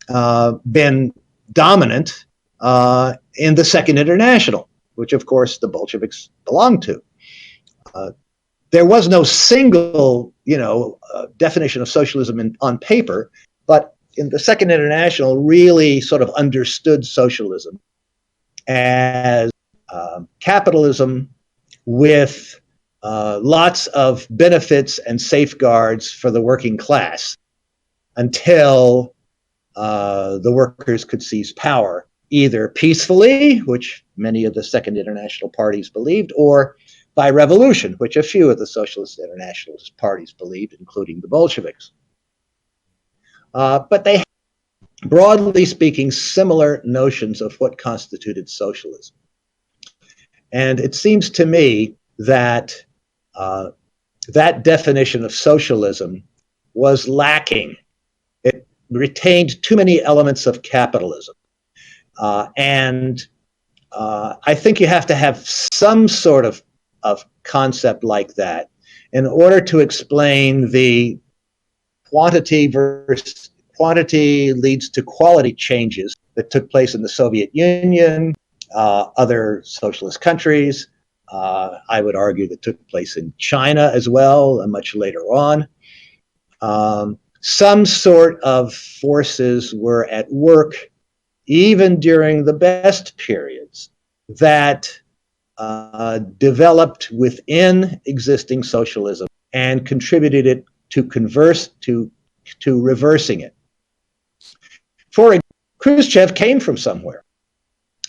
been dominant in the Second International, which of course the Bolsheviks belonged to. There was no single, definition of socialism on paper, but in the Second International really sort of understood socialism as capitalism with lots of benefits and safeguards for the working class until the workers could seize power, either peacefully, which many of the Second International parties believed, or by revolution, which a few of the Socialist Internationalist parties believed, including the Bolsheviks. But they had, broadly speaking, similar notions of what constituted socialism. And it seems to me that that definition of socialism was lacking. It retained too many elements of capitalism. And I think you have to have some sort of concept like that in order to explain the quantity leads to quality changes that took place in the Soviet Union, other socialist countries. I would argue that took place in China as well, much later on. Some sort of forces were at work even during the best periods that developed within existing socialism and contributed it to reversing it. For example, Khrushchev came from somewhere.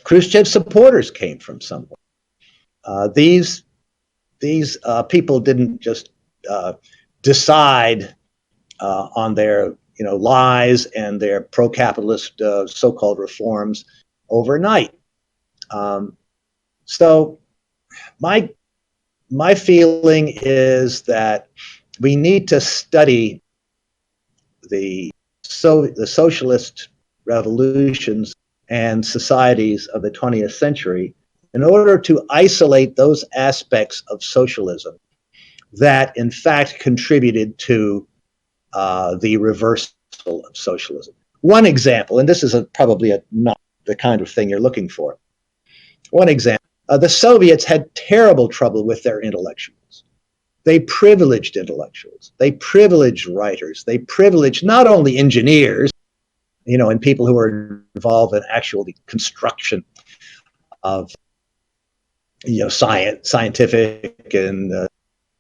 Khrushchev's supporters came from somewhere. These people didn't just decide on their lies and their pro-capitalist so-called reforms overnight. So my feeling is that we need to study the socialist revolutions and societies of the 20th century in order to isolate those aspects of socialism that in fact contributed to the reversal of socialism. One example, and this is probably not the kind of thing you're looking for. One example, the Soviets had terrible trouble with their intellectuals. They privileged intellectuals. They privileged writers. They privileged not only engineers, and people who were involved in actual construction of, scientific and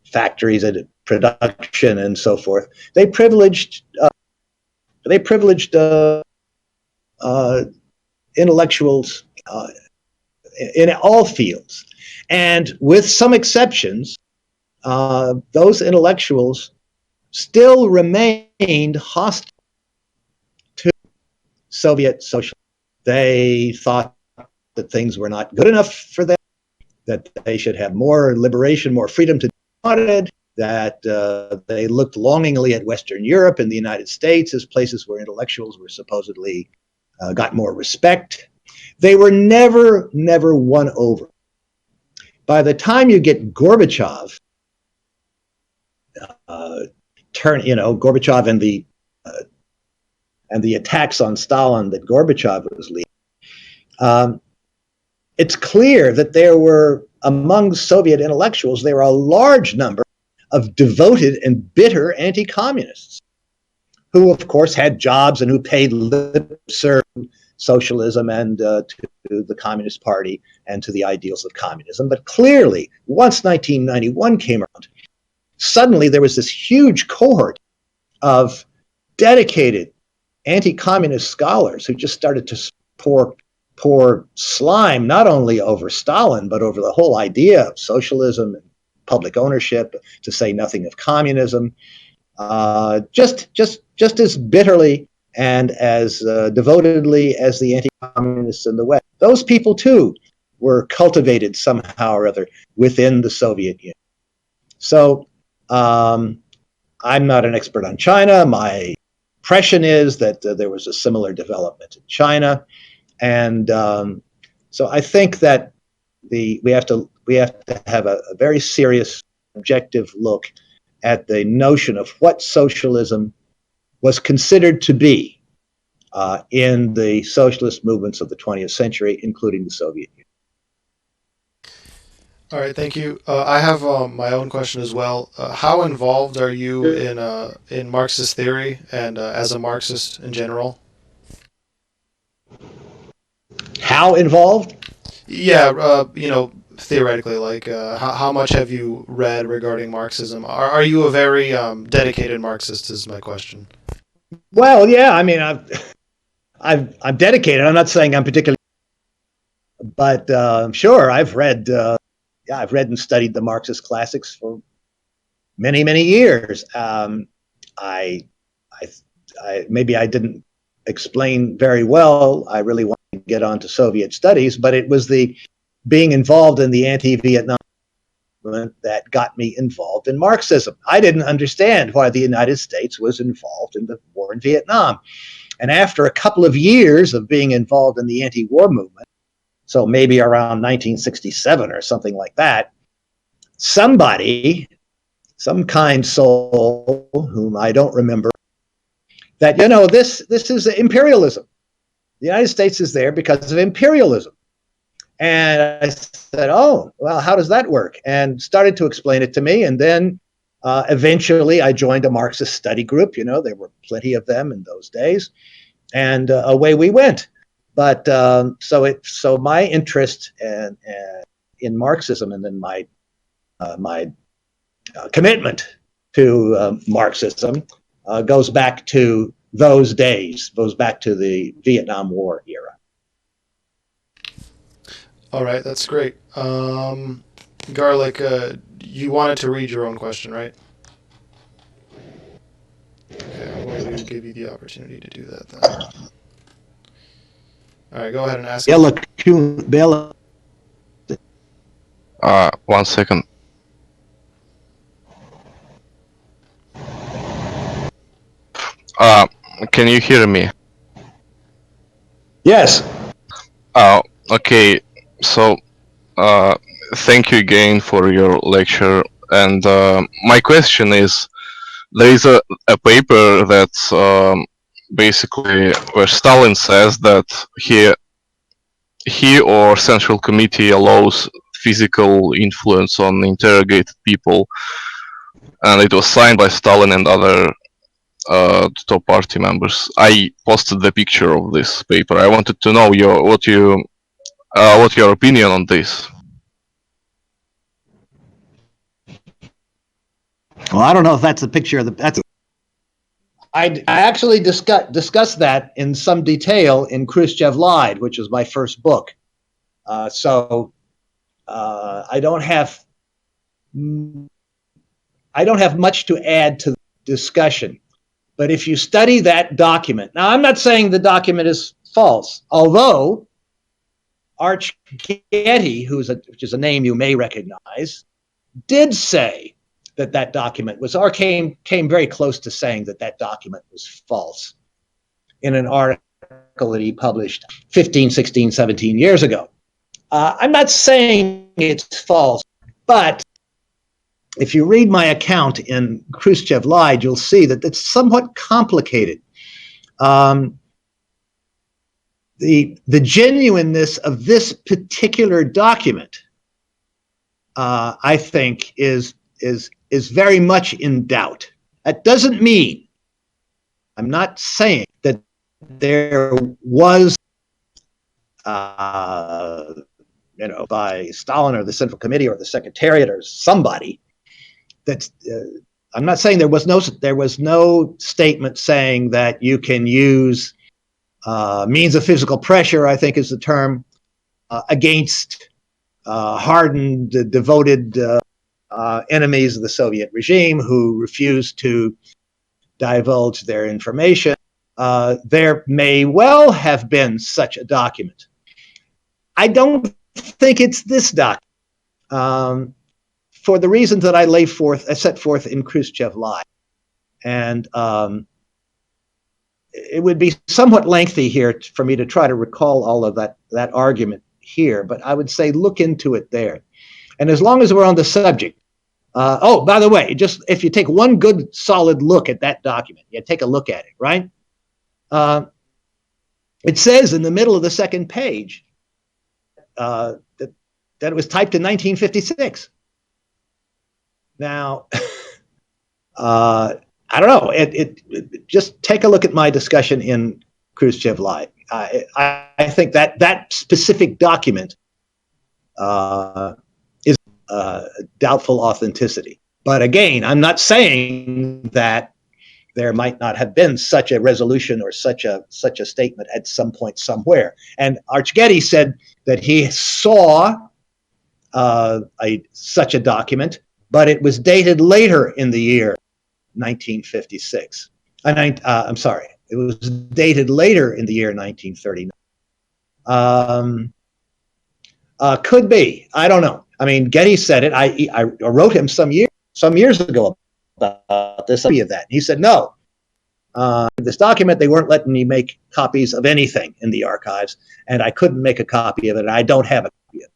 factories and production and so forth. They privileged intellectuals in all fields, and with some exceptions, those intellectuals still remained hostile to Soviet socialism. They thought that things were not good enough for them, that they should have more liberation, more freedom to do what they wanted, that they looked longingly at Western Europe and the United States as places where intellectuals were supposedly got more respect. They were never won over. By the time you get Gorbachev, Gorbachev and the attacks on Stalin that Gorbachev was leading, it's clear that there were, among Soviet intellectuals, there were a large number of devoted and bitter anti-communists who, of course, had jobs and who paid lip service to socialism and to the Communist Party and to the ideals of communism. But clearly, once 1991 came around, suddenly there was this huge cohort of dedicated anti-communist scholars who just started to pour slime not only over Stalin, but over the whole idea of socialism and public ownership, to say nothing of communism, just as bitterly and as devotedly as the anti-communists in the West. Those people, too, were cultivated somehow or other within the Soviet Union. So I'm not an expert on China. My impression is that there was a similar development in China. And so I think that we have to have a very serious, objective look at the notion of what socialism was considered to be in the socialist movements of the 20th century, including the Soviet Union. All right, thank you. I have my own question as well. How involved are you in Marxist theory and as a Marxist in general? How involved? Yeah, theoretically, like how much have you read regarding Marxism? Are you a very dedicated Marxist? Is my question. Well, yeah, I mean, I'm dedicated. I'm not saying I'm particularly, but sure, I've read. I've read and studied the Marxist classics for many, many years. Maybe I didn't explain very well. I really wanted to get onto Soviet studies, but it was the being involved in the anti-Vietnam movement that got me involved in Marxism. I didn't understand why the United States was involved in the war in Vietnam. And after a couple of years of being involved in the anti-war movement, so maybe around 1967 or something like that, somebody, some kind soul, whom I don't remember, that, you know, this is imperialism. The United States is there because of imperialism. And I said, oh, well, how does that work? And started to explain it to me. And then eventually I joined a Marxist study group. You know, there were plenty of them in those days. And away we went. But so my interest in Marxism, and then my commitment to Marxism goes back to those days, goes back to the Vietnam War era. All right, that's great. Garlic, you wanted to read your own question, right? Okay, I'm going to give you the opportunity to do that then. All right, go ahead and ask. Bella. 1 second. Can you hear me? Yes. Okay. So, thank you again for your lecture. And my question is, there is a paper that's basically where Stalin says that he or Central Committee allows physical influence on interrogated people, and it was signed by Stalin and other top party members. I posted the picture of this paper. I wanted to know what your opinion on this. Well, I don't know if that's a picture of the. I actually discussed that in some detail in Trotskys Lies, which was my first book. So I don't have much to add to the discussion. But if you study that document, now I'm not saying the document is false, although Arch Getty, which is a name you may recognize, did say that document was, or came very close to saying that document was false in an article that he published 15, 16, 17 years ago. I'm not saying it's false, but if you read my account in Trotskys Lies, you'll see that it's somewhat complicated. The genuineness of this particular document, I think, is very much in doubt. That doesn't mean, I'm not saying that there was, by Stalin or the Central Committee or the Secretariat or somebody, that's. I'm not saying there was no statement saying that you can use means of physical pressure, I think is the term, against hardened, devoted enemies of the Soviet regime who refused to divulge their information. There may well have been such a document. I don't think it's this document, for the reasons that I set forth in Trotskys Lies. And it would be somewhat lengthy here for me to try to recall all of that argument here, but I would say look into it there. And as long as we're on the subject, oh, by the way, just if you take one good solid look at that document, you take a look at it, right? It says in the middle of the second page that it was typed in 1956. Now, I don't know. It just take a look at my discussion in Trotskys Lies. I think that specific document doubtful authenticity. But again, I'm not saying that there might not have been such a resolution or such a statement at some point somewhere. And Archgetty said that he saw such a document, but it was dated later in the year 1956. I'm sorry, it was dated later in the year 1939. Could be. I don't know. I mean, Getty said it. I wrote him some years ago about this. He said, no, this document, they weren't letting me make copies of anything in the archives, and I couldn't make a copy of it, and I don't have a copy of it.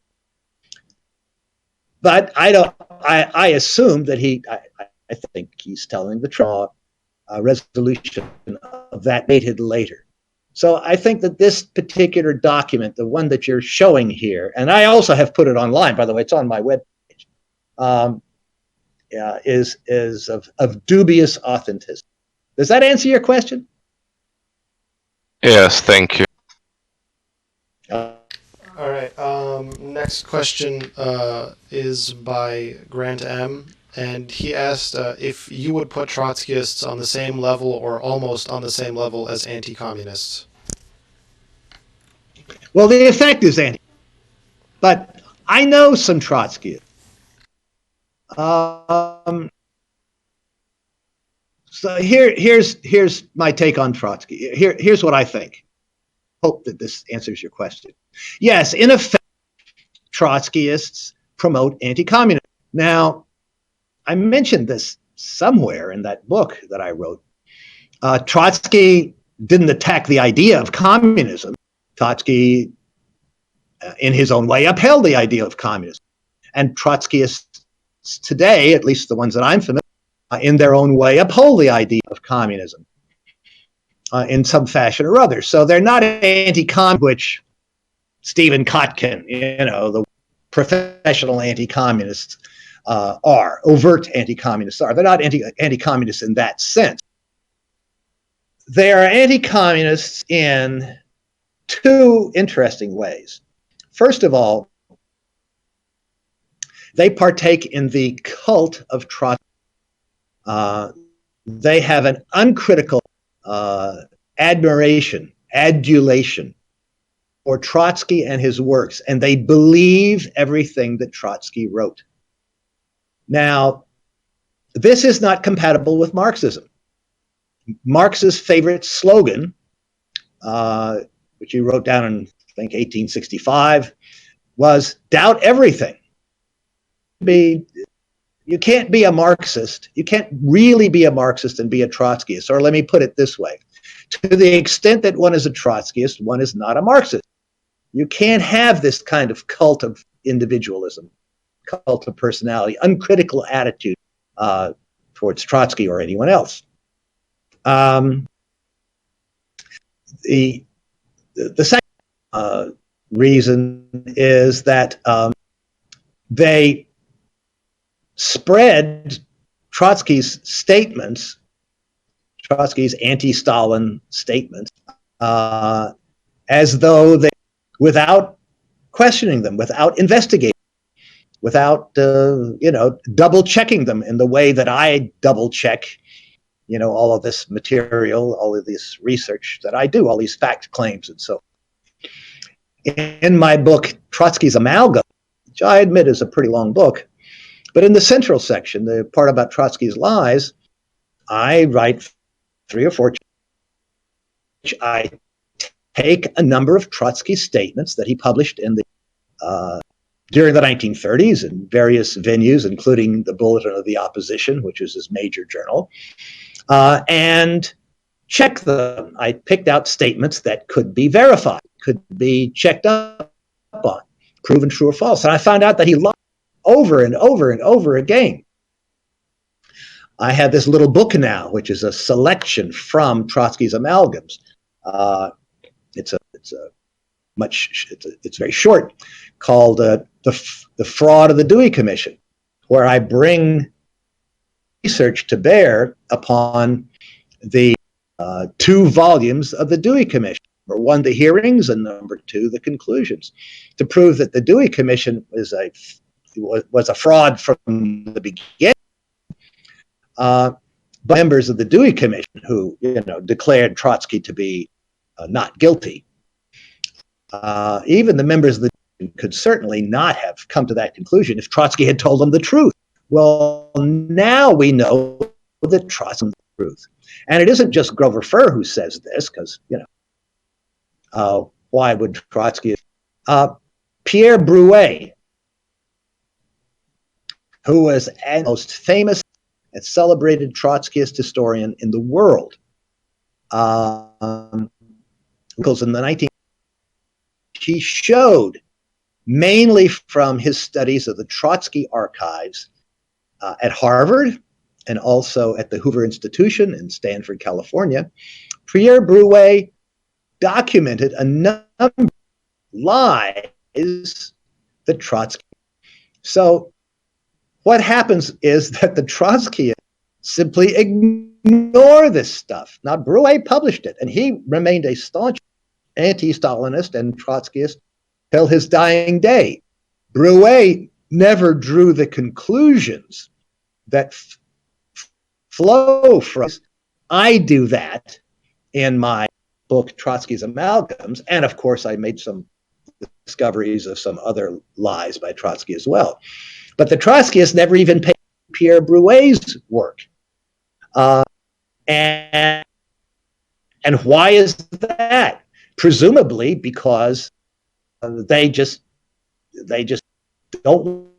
But I assume that I think he's telling the truth. Resolution of that dated later. So I think that this particular document, the one that you're showing here, and I also have put it online, by the way, it's on my webpage, is of dubious authenticity. Does that answer your question? Yes, thank you. All right. Next question is by Grant M. And he asked if you would put Trotskyists on the same level or almost on the same level as anti-communists. Well, the effect is anti. But I know some Trotskyists. So here's my take on Trotsky. Here's what I think. Hope that this answers your question. Yes, in effect, Trotskyists promote anti-communism. Now, I mentioned this somewhere in that book that I wrote. Trotsky didn't attack the idea of communism. Trotsky, in his own way, upheld the idea of communism. And Trotskyists today, at least the ones that I'm familiar with, in their own way, uphold the idea of communism in some fashion or other. So they're not anti-communist, which Stephen Cotkin, the professional anti-communists, are, overt anti-communists are. They're not anti-communists in that sense. They are anti-communists in two interesting ways. First of all, they partake in the cult of Trotsky. They have an uncritical adulation for Trotsky and his works, and they believe everything that Trotsky wrote. Now, this is not compatible with Marxism. Marx's favorite slogan, which he wrote down in, I think, 1865, was doubt everything. You can't be a Marxist. You can't really be a Marxist and be a Trotskyist. Or let me put it this way. To the extent that one is a Trotskyist, one is not a Marxist. You can't have this kind of cult of individualism, cult of personality, uncritical attitude towards Trotsky or anyone else. The second reason is that they spread Trotsky's statements, Trotsky's anti-Stalin statements, as though they, without questioning them, without investigating, without double checking them in the way that I double check, all of this material, all of this research that I do, all these fact claims and so on. In my book, Trotsky's Amalgam, which I admit is a pretty long book, but in the central section, the part about Trotskys Lies, I write 3 or 4 which I take a number of Trotsky statements that he published in the during the 1930s in various venues, including the Bulletin of the Opposition, which was his major journal, and check them. I picked out statements that could be verified, could be checked up on, proven true or false. And I found out that he lied over and over and over again. I have this little book now, which is a selection from Trotsky's Amalgams. It's very short, called the Fraud of the Dewey Commission, where I bring research to bear upon the 2 volumes of the Dewey Commission. Number 1, the hearings, and number 2, the conclusions, to prove that the Dewey Commission is a was a fraud from the beginning. But members of the Dewey Commission, who declared Trotsky to be not guilty, even the members of the could certainly not have come to that conclusion if Trotsky had told them the truth. Well, now we know that Trotsky told the truth. And it isn't just Grover Furr who says this, because, why would Trotsky? Pierre Brouet, who was the most famous and celebrated Trotskyist historian in the world, because in the 19th, he showed, mainly from his studies of the Trotsky archives at Harvard and also at the Hoover Institution in Stanford, California, Pierre Brouet documented a number of lies that Trotsky. So what happens is that the Trotskyists simply ignore this stuff. Now, Brouet published it, and he remained a staunch anti-Stalinist and Trotskyist till his dying day. Brouet never drew the conclusions that flow from. I do that in my book, Trotsky's Amalgams, and of course I made some discoveries of some other lies by Trotsky as well. But the Trotskyists never even paid Pierre Brouet's work. And why is that? Presumably because they just don't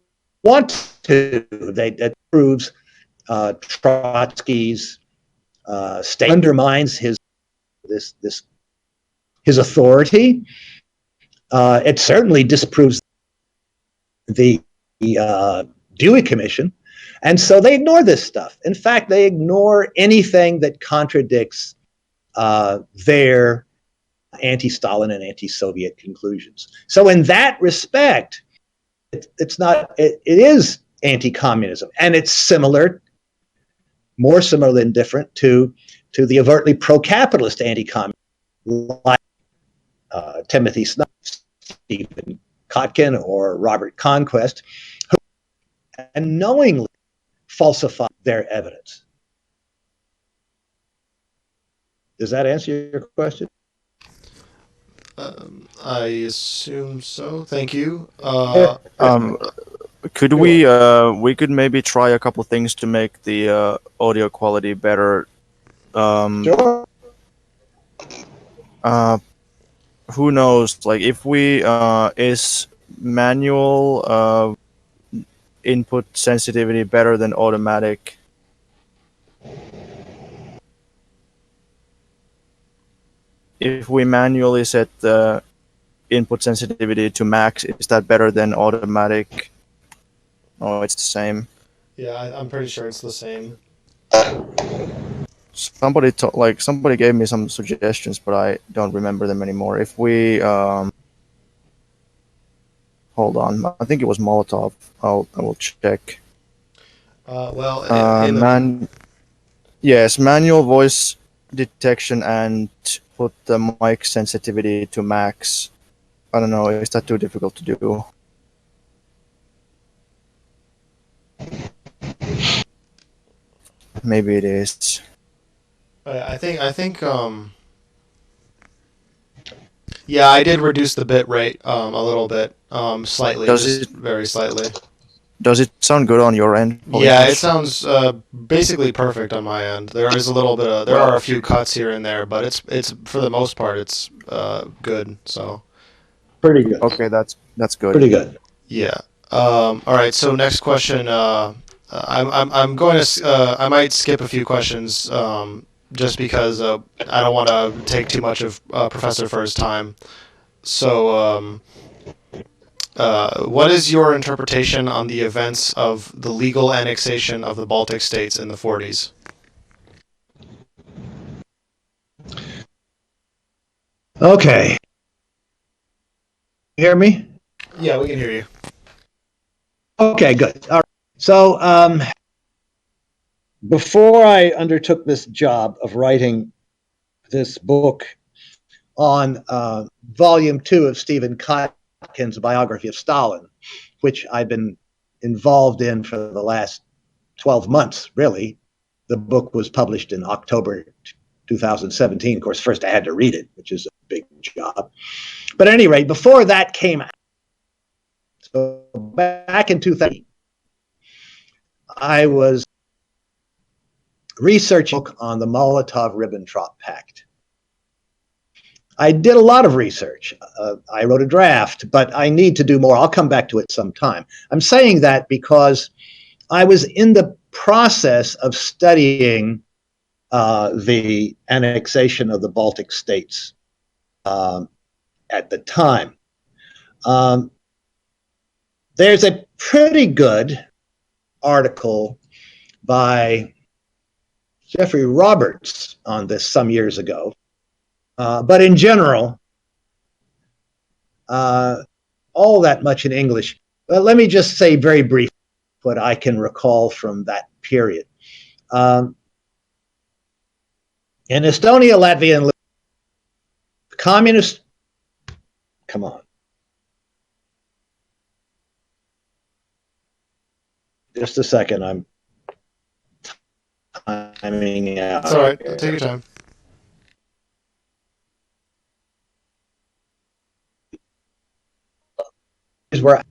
want to. That proves Trotsky's state undermines his authority. It certainly disproves the Dewey Commission, and so they ignore this stuff. In fact, they ignore anything that contradicts their anti-Stalin and anti-Soviet conclusions. So in that respect, it is anti-communism, and it's similar, more similar than different to the overtly pro-capitalist anti-communism, like Timothy Snyder, Stephen Cotkin, or Robert Conquest, who unknowingly falsify their evidence. Does that answer your question? I assume so. Thank you. Could we could maybe try a couple things to make the audio quality better? Sure. Who knows? Like, if we is manual input sensitivity better than automatic? If we manually set the input sensitivity to max, is that better than automatic? Oh, it's the same. Yeah, I'm pretty sure it's the same. Somebody gave me some suggestions, but I don't remember them anymore. If we hold on, I think it was Molotov. I will check. Yes, manual voice detection and put the mic sensitivity to max. I don't know, is that too difficult to do? Maybe it is. I think yeah, I did reduce the bit rate a little bit, slightly, very slightly. Does it sound good on your end? Yeah, it sounds basically perfect on my end. There is a little bit of, there are a few cuts here and there, but it's for the most part it's good. So pretty good. Okay, that's good. Pretty good. Yeah. All right. So next question. I'm going to I might skip a few questions just because I don't want to take too much of Professor Furr's time. So. What is your interpretation on the events of the legal annexation of the Baltic states in the 40s? Okay. You hear me? Yeah, we can hear you. Okay, good. All right. So before I undertook this job of writing this book on Volume 2 of Stephen Kotkin's biography of Stalin, which I've been involved in for the last 12 months, really. The book was published in October 2017. Of course, first I had to read it, which is a big job. But at any rate, before that came out, so back in 2000, I was researching on the Molotov-Ribbentrop Pact. I did a lot of research. I wrote a draft, but I need to do more. I'll come back to it sometime. I'm saying that because I was in the process of studying the annexation of the Baltic states at the time. There's a pretty good article by Jeffrey Roberts on this some years ago. But in general, all that much in English. But let me just say very briefly what I can recall from that period. In Estonia, Latvia, and the communist, come on. Just a second, I'm timing out. It's all right. Take your time. Where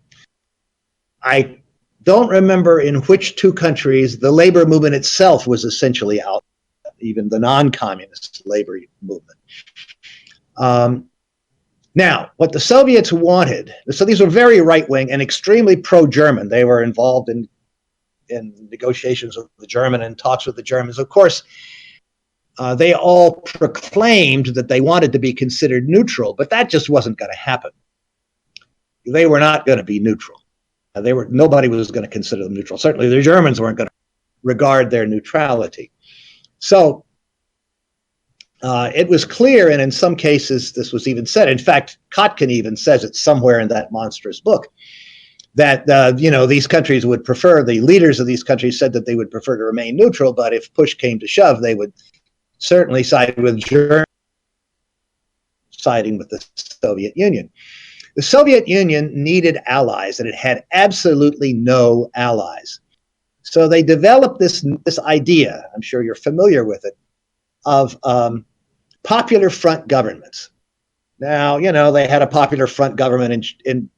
I don't remember in which two countries the labor movement itself was essentially out, even the non-communist labor movement. Now, what the Soviets wanted, so these were very right-wing and extremely pro-German. They were involved in negotiations with the German and talks with the Germans. Of course, they all proclaimed that they wanted to be considered neutral, but that just wasn't going to happen. They were not going to be neutral. Nobody was going to consider them neutral. Certainly the Germans weren't going to regard their neutrality. So it was clear, and in some cases this was even said. In fact, Cotkin even says it somewhere in that monstrous book, that these countries would prefer, the leaders of these countries said that they would prefer to remain neutral, but if push came to shove, they would certainly side with Germany, siding with the Soviet Union. The Soviet Union needed allies, and it had absolutely no allies. So they developed this idea, I'm sure you're familiar with it, of popular front governments. Now, they had a popular front government in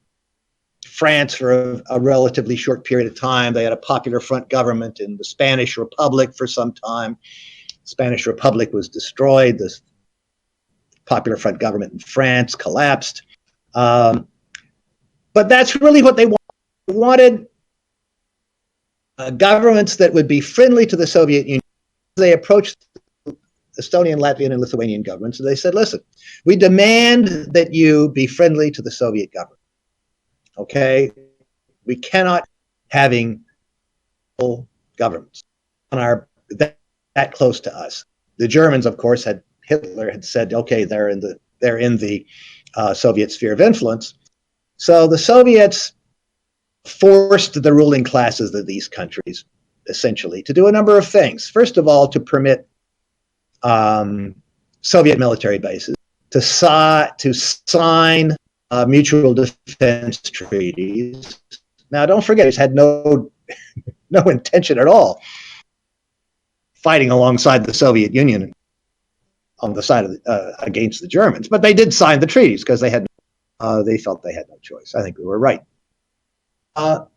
France for a relatively short period of time. They had a popular front government in the Spanish Republic for some time. The Spanish Republic was destroyed. The popular front government in France collapsed. But that's really what they wanted. They wanted governments that would be friendly to the Soviet Union. They approached Estonian, Latvian, and Lithuanian governments, and they said, listen, we demand that you be friendly to the Soviet government. Okay? We cannot having governments that close to us. The Germans, of course, Hitler had said, okay, they're in the Soviet sphere of influence. So the Soviets forced the ruling classes of these countries, essentially, to do a number of things. First of all, to permit Soviet military bases to sign mutual defense treaties. Now, don't forget, it's had no intention at all fighting alongside the Soviet Union on the side of against the Germans, but they did sign the treaties because they felt they had no choice. I think we were right. And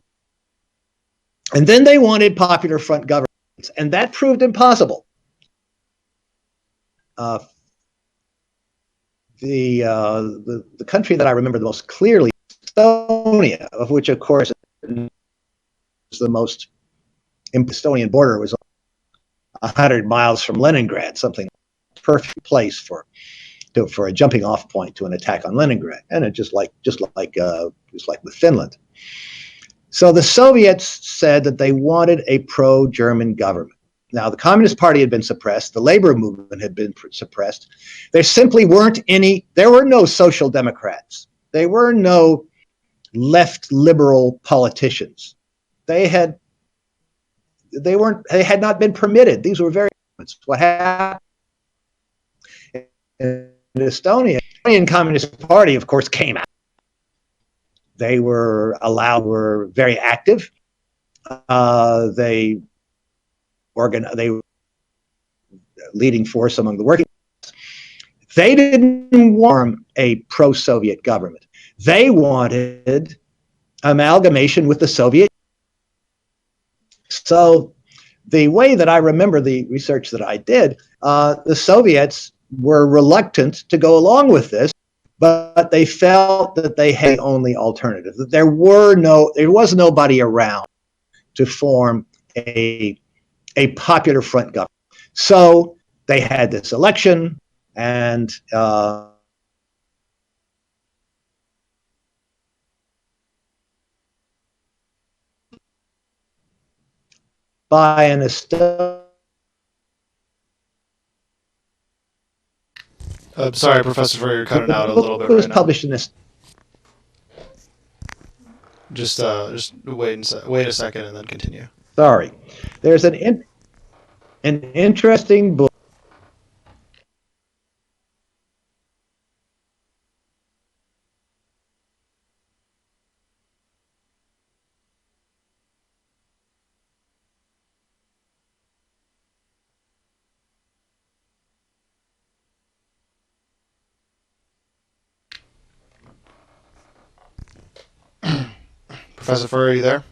then they wanted popular front governments, and that proved impossible. The country that I remember the most clearly, Estonia, of which, of course, is the most Estonian border was 100 miles from Leningrad, something perfect place for a jumping off point to an attack on Leningrad, and it just like with Finland. So the Soviets said that they wanted a pro-German government. Now, the Communist Party had been suppressed. The labor movement had been suppressed. There simply weren't any, there were no social democrats. There were no left liberal politicians. They had not been permitted. These were very, what happened in Estonia, the Estonian Communist Party, of course, came out. They were very active. they were leading force among the working. They didn't want a pro-Soviet government. They wanted amalgamation with the Soviet. So the way that I remember the research that I did, the Soviets were reluctant to go along with this, but they felt that they had the only alternative, that there was nobody around to form a popular front government. So they had this election, and by an sorry, Professor Furr, you're cutting out a little bit it was right now. published in this. Just wait a second and then continue. Sorry, there's an interesting book. Professor Furr, are you there?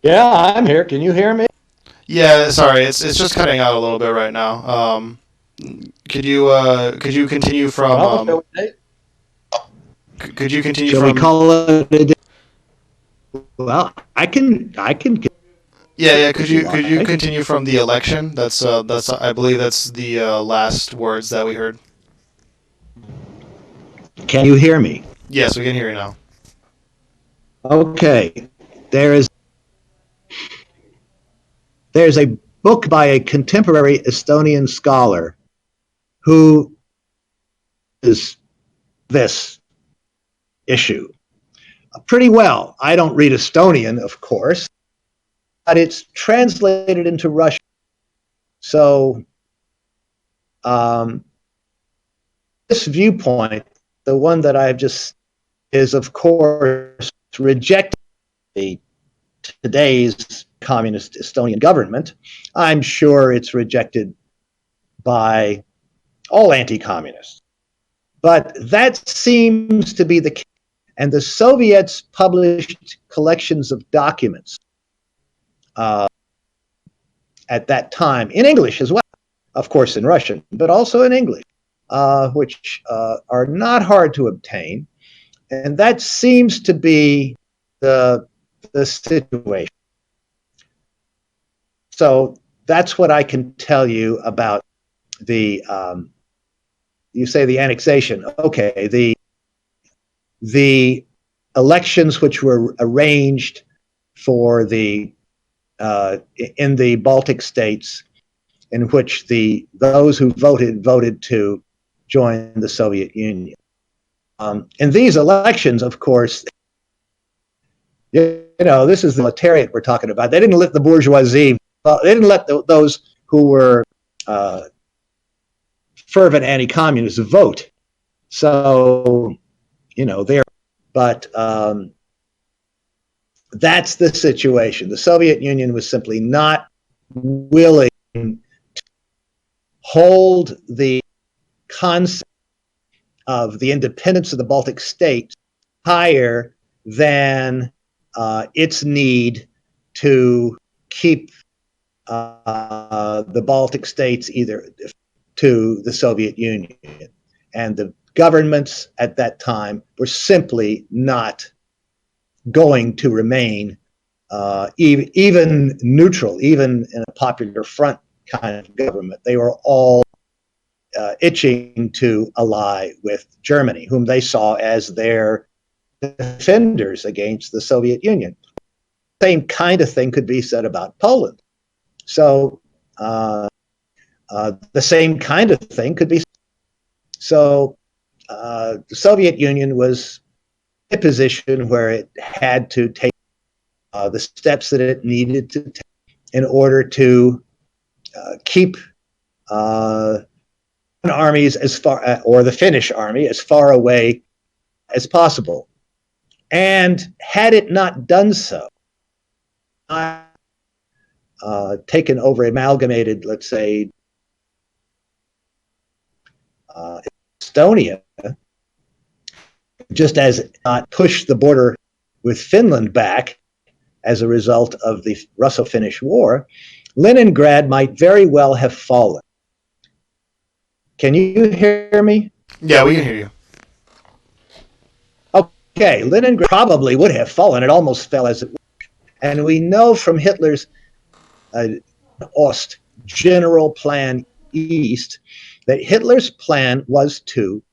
Yeah, I'm here. Can you hear me? Yeah, sorry, it's just cutting out a little bit right now. Could you continue from? Could you continue Shall from? we call it? Well, I can. Yeah. Could you continue from the election? That's I believe that's the last words that we heard. Can you hear me? Yes, we can hear you now. Okay. There's a book by a contemporary Estonian scholar who is this issue pretty well. I don't read Estonian, of course, but it's translated into Russian. So this viewpoint, the one that I've just, is of course rejected today's communist Estonian government. I'm sure it's rejected by all anti-communists. But that seems to be the case. And the Soviets published collections of documents at that time, in English as well, of course in Russian, but also in English, which are not hard to obtain. And that seems to be the situation. So that's what I can tell you about the, you say the annexation. Okay, the elections which were arranged for the in the Baltic states, in which those who voted to join the Soviet Union. In these elections, of course, you know, this is the proletariat we're talking about. They didn't let the bourgeoisie, they didn't let those who were fervent anti-communists vote. So, you know, but that's the situation. The Soviet Union was simply not willing to hold the concept of the independence of the Baltic states higher than its need to keep the Baltic states either to the Soviet Union. And the governments at that time were simply not going to remain even neutral, even in a popular front kind of government. They were all itching to ally with Germany, whom they saw as their defenders against the Soviet Union. The same kind of thing could be said about Poland. So the same kind of thing could be. So the Soviet Union was in a position where it had to take the steps that it needed to take in order to keep armies as far, or the Finnish army, as far away as possible. And had it not done so, taken over, amalgamated, let's say, Estonia, just as it not pushed the border with Finland back as a result of the Russo-Finnish War, Leningrad might very well have fallen. Can you hear me? Yeah, we can hear you. Okay, Leningrad probably would have fallen. It almost fell as it was. And we know from Hitler's Ost general plan East that Hitler's plan was to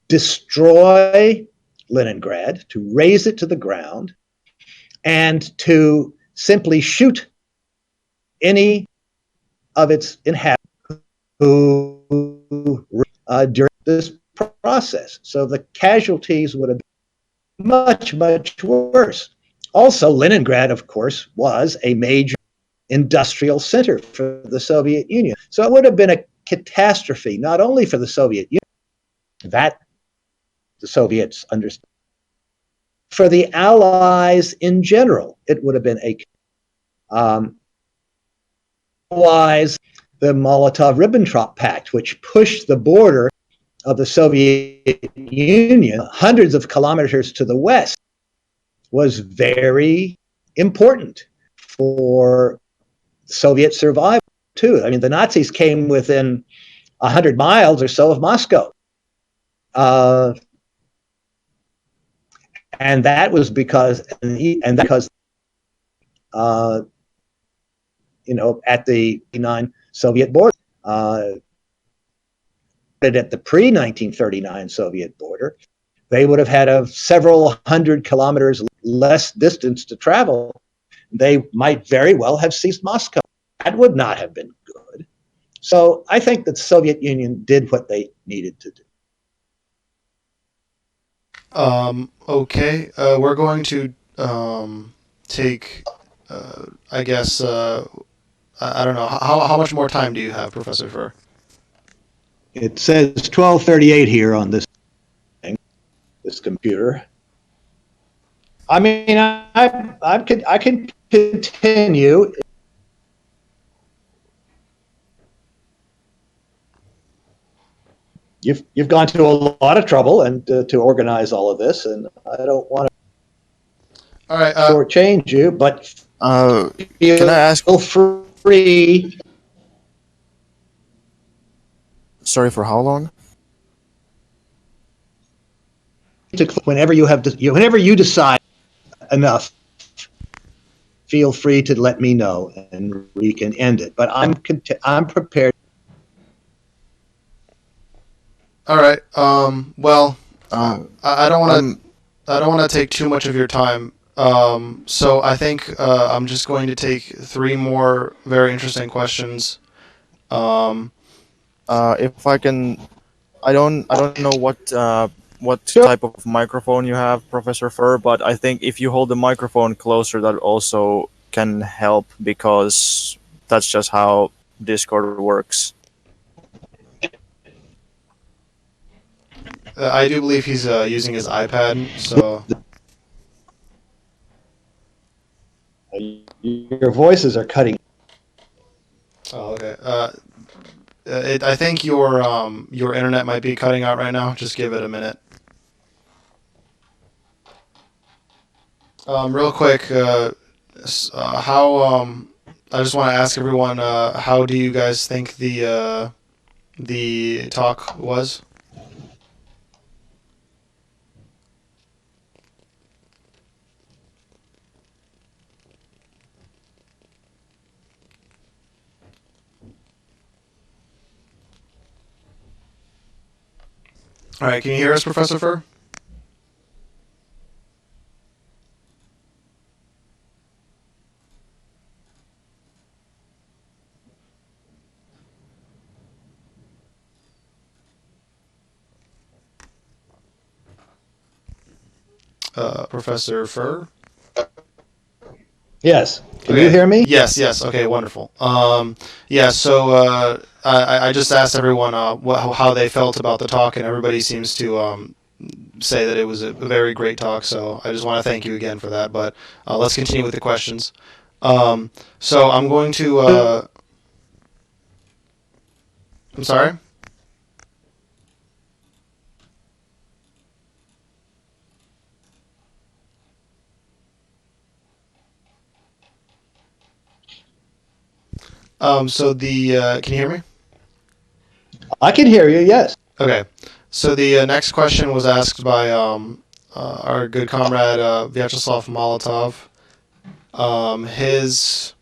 destroy Leningrad, to raze it to the ground, and to simply shoot any of its inhabitants who during this process. So the casualties would have been much, much worse. Also, Leningrad, of course, was a major industrial center for the Soviet Union. So it would have been a catastrophe, not only for the Soviet Union, that the Soviets understood, for the Allies in general, it would have been a Allies, the Molotov-Ribbentrop Pact, which pushed the border of the Soviet Union hundreds of kilometers to the west, was very important for Soviet survival, too. I mean, the Nazis came within 100 miles or so of Moscow. And that was because, at the 1939 Soviet border, at the pre-1939 Soviet border, they would have had several hundred kilometers less distance to travel. They might very well have seized Moscow. That would not have been good. So I think that the Soviet Union did what they needed to do. Okay, we're going to take, I guess, I don't know, how much more time do you have, Professor Furr? It says 12:38 here on this computer. I mean, I can continue. You've gone to a lot of trouble and to organize all of this, and I don't want to shortchange you, but can I ask? Feel free. Sorry, for how long? Whenever you decide enough, feel free to let me know, and we can end it. But I'm prepared. All right. Well, I don't want to take too much of your time. So I think I'm just going to take 3 more very interesting questions. If I can, I don't know what Sure. type of microphone you have, Professor Furr, but I think if you hold the microphone closer, that also can help, because that's just how Discord works. I do believe he's using his iPad, so... Your voices are cutting. Oh, okay. I think your internet might be cutting out right now. Just give it a minute. Real quick, how I just want to ask everyone, how do you guys think the talk was? All right, can you hear us, Professor Furr? Professor Furr? Yes. Can Okay. you hear me? Yes. Okay, wonderful. Yeah, so I just asked everyone how they felt about the talk, and everybody seems to say that it was a very great talk. So I just want to thank you again for that. But let's continue with the questions. So I'm going to. I'm sorry. So the can you hear me? I can hear you, yes. Okay. So the next question was asked by our good comrade Vyacheslav Molotov. His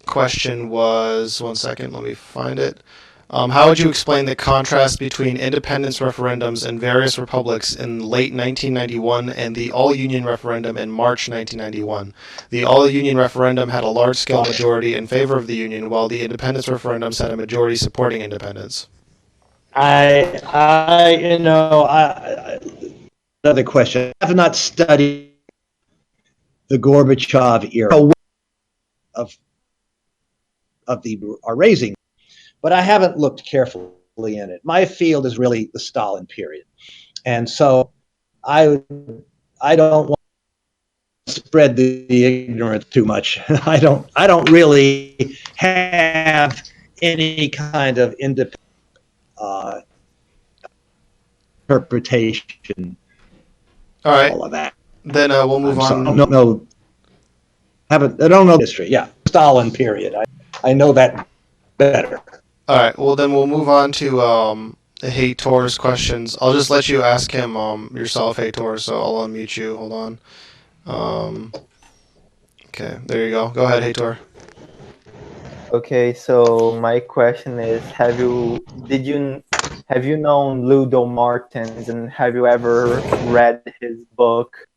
question was, one second, let me find it. How would you explain the contrast between independence referendums in various republics in late 1991 and the all-union referendum in March 1991? The all-union referendum had a large-scale majority in favor of the union, while the independence referendums had a majority supporting independence. Another question. I have not studied the Gorbachev era of the raising, but I haven't looked carefully in it. My field is really the Stalin period, and so I don't want to spread the ignorance too much. I don't really have any kind of independent interpretation. All right. All of that. Then we'll move on. I don't know. I don't know history. Yeah, Stalin period. I know that better. All right. Well, then we'll move on to Heitor's questions. I'll just let you ask him yourself, Heitor. So I'll unmute you. Hold on. Okay. There you go. Go ahead, Heitor. Okay. So my question is: have you known Ludo Martens, and have you ever read his book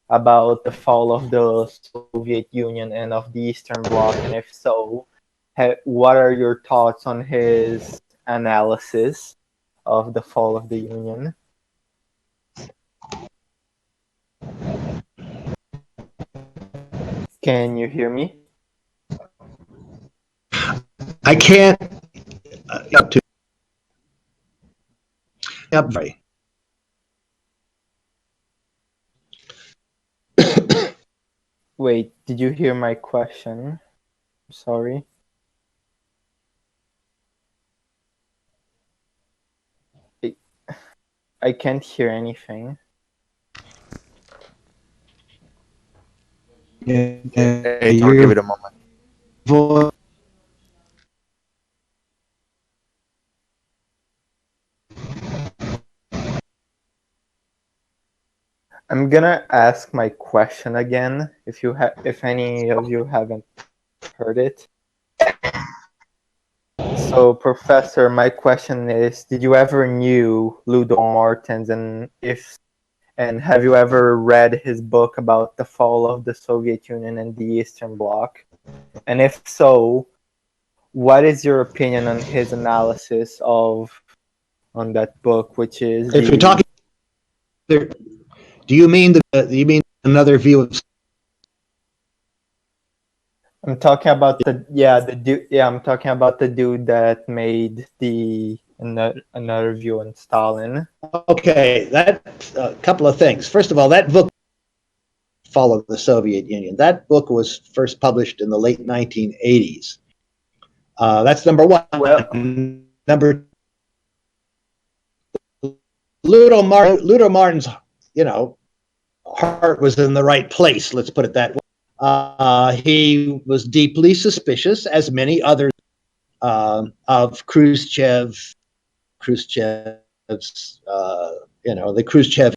about the fall of the Soviet Union and of the Eastern Bloc? And if so, what are your thoughts on his analysis of the fall of the Union? Can you hear me? I can't. Right. Wait, did you hear my question? Sorry. I can't hear anything. Heitor, give it a moment. I'm gonna ask my question again if any of you haven't heard it. So, Professor, my question is: did you ever knew Ludo Martens, and have you ever read his book about the fall of the Soviet Union and the Eastern Bloc? And if so, what is your opinion on his analysis on that book, which is? If you're talking, do you mean another view of? I'm talking about I'm talking about the dude that made another view on Stalin. Okay, that a couple of things. First of all, that book, Fall of the Soviet Union, that book was first published in the late 1980s. That's number one. Well, number Ludo Martin's, heart was in the right place. Let's put it that way. He was deeply suspicious, as many others, of Khrushchev's, the Khrushchev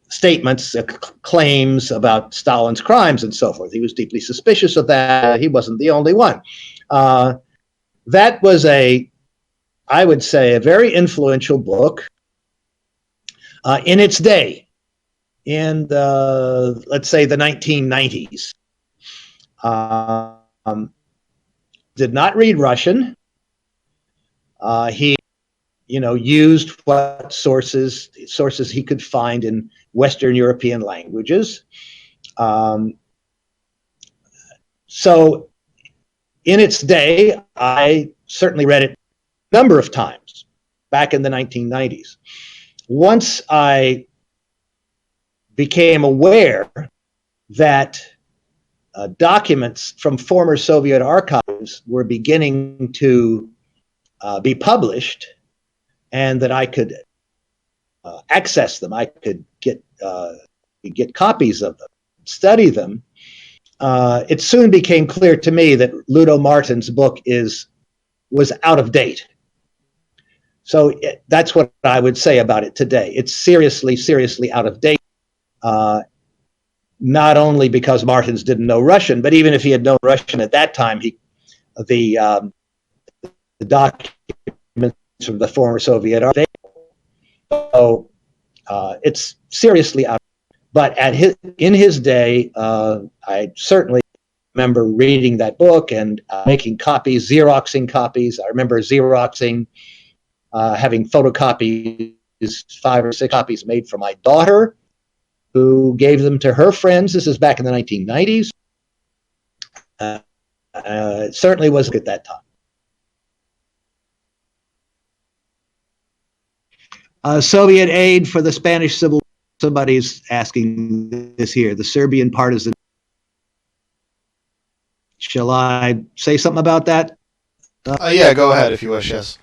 statements, claims about Stalin's crimes and so forth. He was deeply suspicious of that. He wasn't the only one. That was I would say, a very influential book in its day, in let's say the 1990s. Did not read Russian. He, used what sources he could find in Western European languages. So, in its day, I certainly read it a number of times back in the 1990s. Once I became aware that documents from former Soviet archives were beginning to be published, and that I could access them, I could get copies of them, study them. It soon became clear to me that Ludo Martin's book was out of date. So that's what I would say about it today. It's seriously, seriously out of date. Not only because Martins didn't know Russian, but even if he had known Russian at that time, the documents from the former Soviet are available. So it's seriously out. But in his day, I certainly remember reading that book and making copies, Xeroxing copies. I remember Xeroxing, having photocopies, 5 or 6 copies made for my daughter, who gave them to her friends. This is back in the 1990s. It certainly was at that time. Soviet aid for the Spanish Civil War. Somebody's asking this here. The Serbian partisan. Shall I say something about that? Yeah, go ahead if you wish, yes.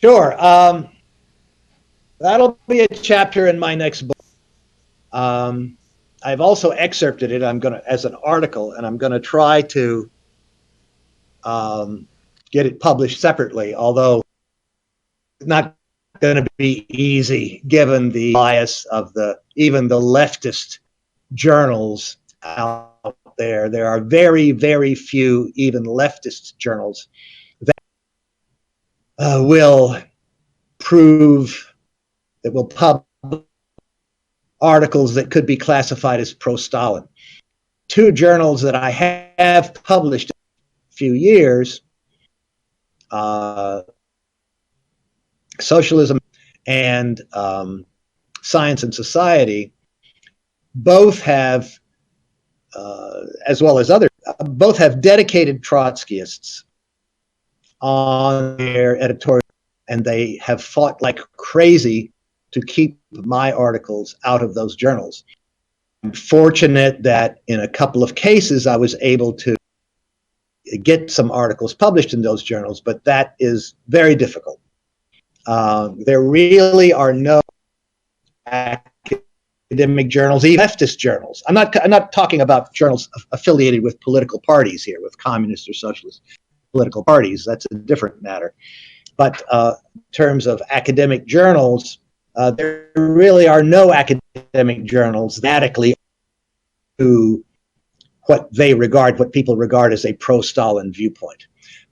Sure. That'll be a chapter in my next book. I've also excerpted it. As an article, and I'm going to try to get it published separately. Although it's not going to be easy, given the bias of even the leftist journals out there. There are very, very few even leftist journals that will publish articles that could be classified as pro-Stalin. 2 journals that I have published in a few years, Socialism and Science and Society, both have, as well as others, both have dedicated Trotskyists on their editorial, and they have fought like crazy to keep my articles out of those journals. I'm fortunate that in a couple of cases I was able to get some articles published in those journals, but that is very difficult. There really are no academic journals, even leftist journals. I'm not talking about journals affiliated with political parties here, with communist or socialist political parties. That's a different matter. But in terms of academic journals, there really are no academic journals radically to what people regard as a pro-Stalin viewpoint.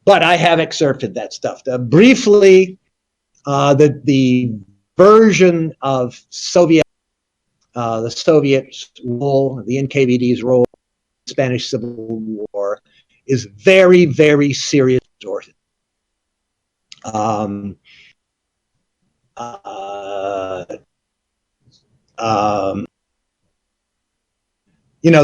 But I have excerpted that stuff. Briefly, the version of the Soviets' role, the NKVD's role in the Spanish Civil War is very, very serious.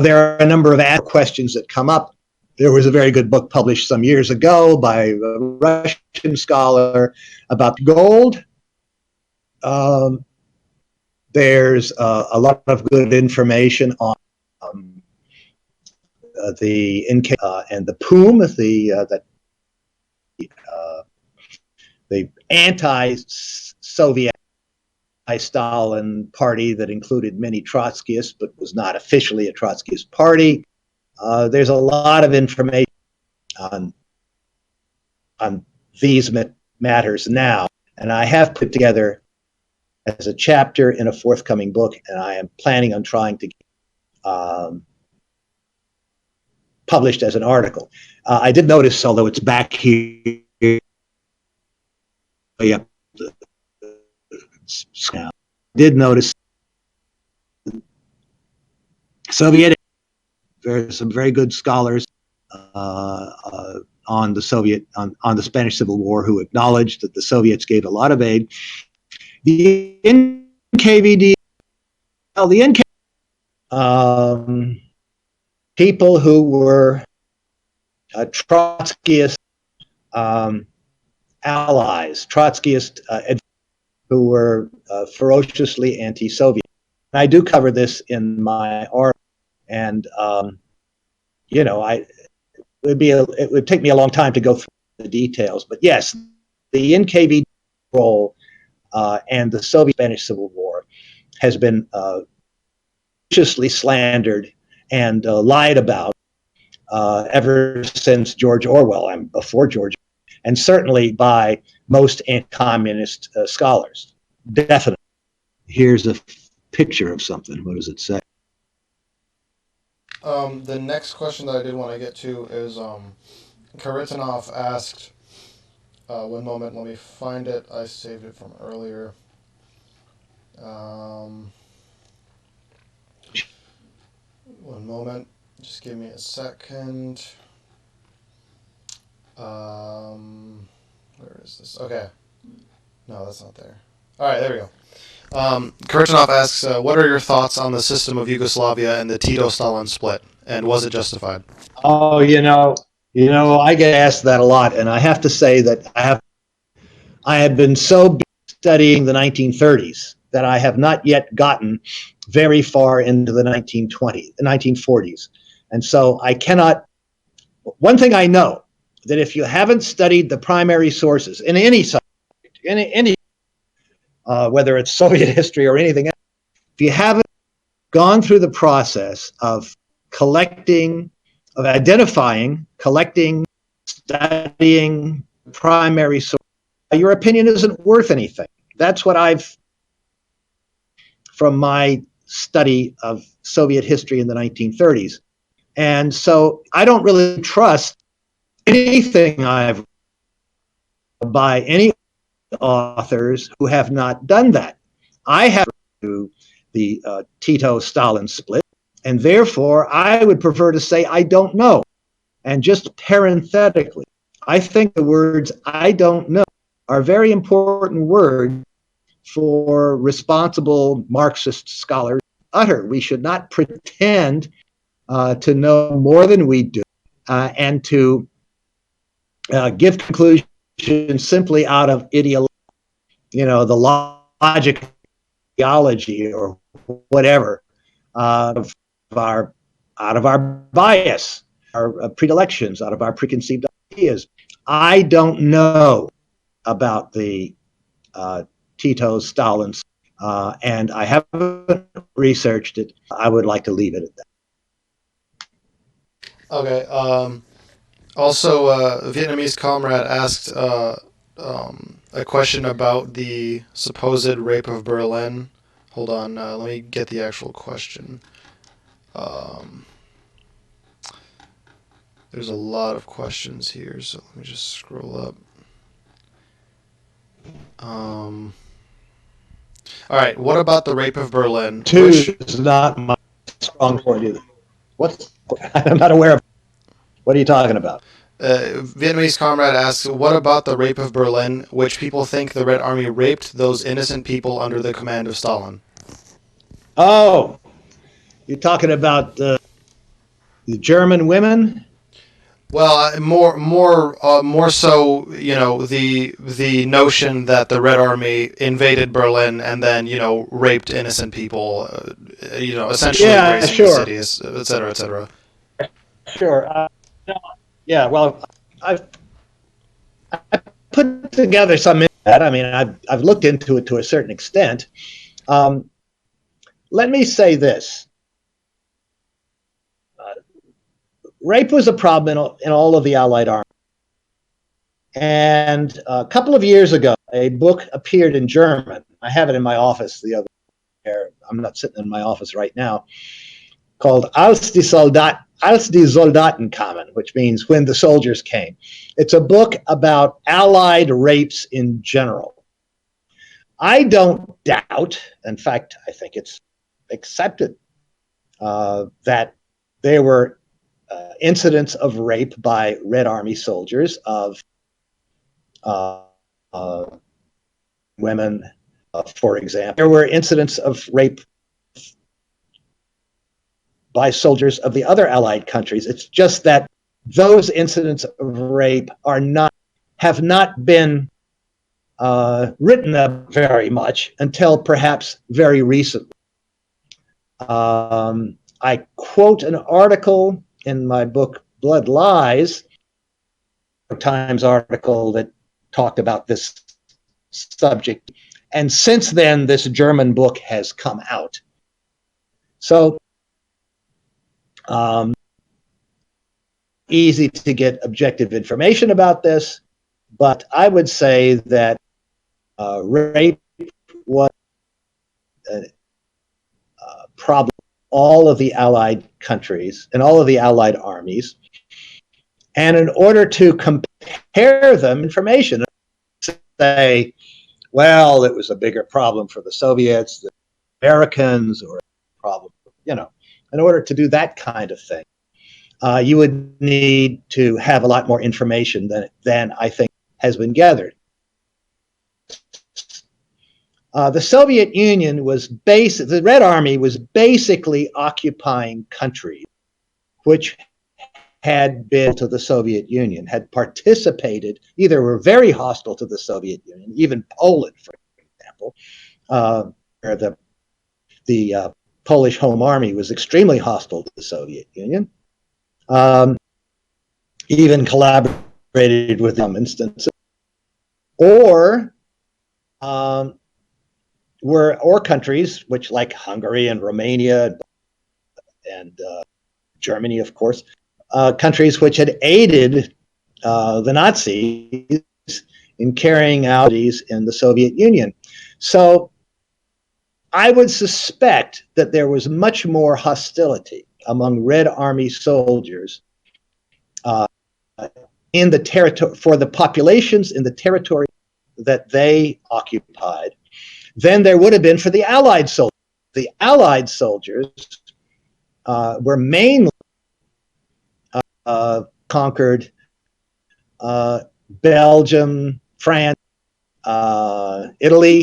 There are a number of questions that come up. There was a very good book published some years ago by a Russian scholar about gold. There's a lot of good information on the NK and the POOM, the anti-Soviet, Stalin party that included many Trotskyists but was not officially a Trotskyist party. There's a lot of information on these matters now, and I have put together as a chapter in a forthcoming book, and I am planning on trying to get published as an article. I did notice, although it's back here, did notice Soviet. There are some very good scholars on the Spanish Civil War who acknowledged that the Soviets gave a lot of aid. The NKVD, people who were Trotskyists allies, Trotskyist who were ferociously anti-Soviet. I do cover this in my article, and you know, it would take me a long time to go through the details, but yes, the NKVD role and the Soviet-Spanish Civil War has been viciously slandered and lied about ever since George Orwell, and before George, and certainly by most anti-communist scholars. Definitely. Here's a picture of something. What does it say? The next question that I did want to get to is Karitanov asked, one moment, let me find it. I saved it from earlier. One moment, just give me a second. Where is this? Okay. No, that's not there. All right, there we go. Karitanov asks, what are your thoughts on the system of Yugoslavia and the Tito-Stalin split, and was it justified? Oh, I get asked that a lot, and I have to say that I have been so busy studying the 1930s that I have not yet gotten very far into the 1940s. And so I cannot, one thing I know, that if you haven't studied the primary sources in any subject, whether it's Soviet history or anything else, if you haven't gone through the process of identifying, collecting, studying primary sources, your opinion isn't worth anything. That's what from my study of Soviet history in the 1930s. And so I don't really trust anything I've by any authors who have not done that. I have to the Tito-Stalin split, and therefore I would prefer to say I don't know. And just parenthetically, I think the words "I don't know" are very important words for responsible Marxist scholars to utter. We should not pretend to know more than we do, and to give conclusions simply out of ideology, the logic, theology, or whatever, out of our bias, our predilections, out of our preconceived ideas. I don't know about the Tito-Stalin, and I haven't researched it. I would like to leave it at that. Okay. Also, a Vietnamese comrade asked a question about the supposed rape of Berlin. Hold on, let me get the actual question. There's a lot of questions here, so let me just scroll up. All right, what about the rape of Berlin? Is not my strong point either. I'm not aware of. What are you talking about? Vietnamese comrade asks, what about the rape of Berlin, which people think the Red Army raped those innocent people under the command of Stalin? Oh, you're talking about the German women? Well, more so, the notion that the Red Army invaded Berlin and then, raped innocent people, essentially razing the cities, et cetera, et cetera. Sure. Yeah, well, I put together some of that. I mean, I've looked into it to a certain extent. Let me say this. Rape was a problem in all of the Allied armies. And a couple of years ago, a book appeared in German. I have it in my office the other day. I'm not sitting in my office right now, called Als die Soldaten kamen, which means when the soldiers came. It's a book about Allied rapes in general. I don't doubt, in fact, I think it's accepted, that there were incidents of rape by Red Army soldiers of women, for example. There were incidents of rape by soldiers of the other Allied countries. It's just that those incidents of rape are not have not been written up very much until perhaps very recently. I quote an article in my book, Blood Lies, a Times article that talked about this subject. And since then, this German book has come out. So, easy to get objective information about this, but I would say that rape was a problem in all of the Allied countries and all of the Allied armies. And in order to compare them information, say, well, it was a bigger problem for the Soviets, the Americans, or a problem, you know, in order to do that kind of thing, you would need to have a lot more information than I think has been gathered. The Soviet Union was the Red Army was basically occupying countries which had been to the Soviet Union, had participated, either were very hostile to the Soviet Union, even Poland, for example, where the Polish Home Army was extremely hostile to the Soviet Union, even collaborated with some instances, or countries which, like Hungary and Romania and Germany, of course, countries which had aided the Nazis in carrying out these in the Soviet Union. So I would suspect that there was much more hostility among Red Army soldiers in the territory for the populations in the territory that they occupied than there would have been for the Allied soldiers. The Allied soldiers were mainly conquered Belgium, France, Italy,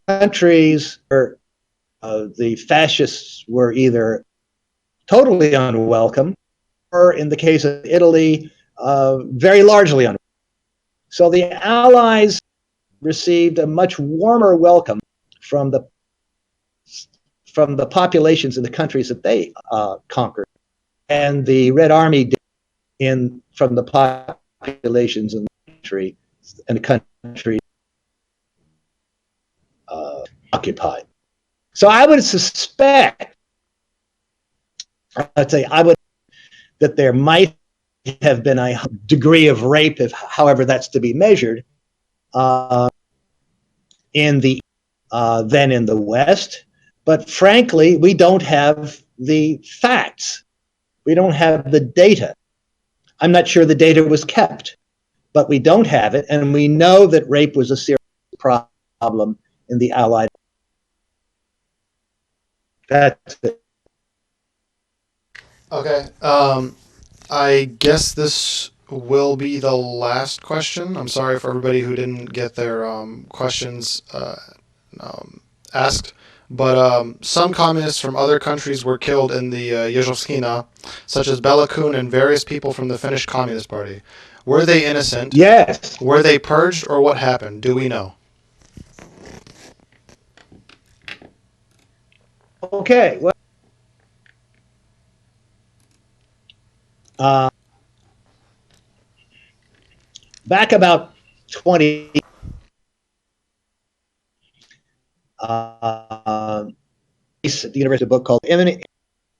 countries where the fascists were either totally unwelcome, or in the case of Italy, very largely unwelcome. So the Allies received a much warmer welcome from the populations in the countries that they conquered, and the Red Army did from the populations in the country occupied. So I would suspect, that there might have been a degree of rape, however that's to be measured, in the than in the West. But frankly, we don't have the facts. We don't have the data. I'm not sure the data was kept, but we don't have it, and we know that rape was a serious problem in the Allied. That's it. Okay. I guess this will be the last question. I'm sorry for everybody who didn't get their questions asked. But some communists from other countries were killed in the Yezhovskina, such as Belakun and various people from the Finnish Communist Party. Were they innocent? Yes. Were they purged, or what happened? Do we know? Okay. Well, back about 20. The University book called Imminent.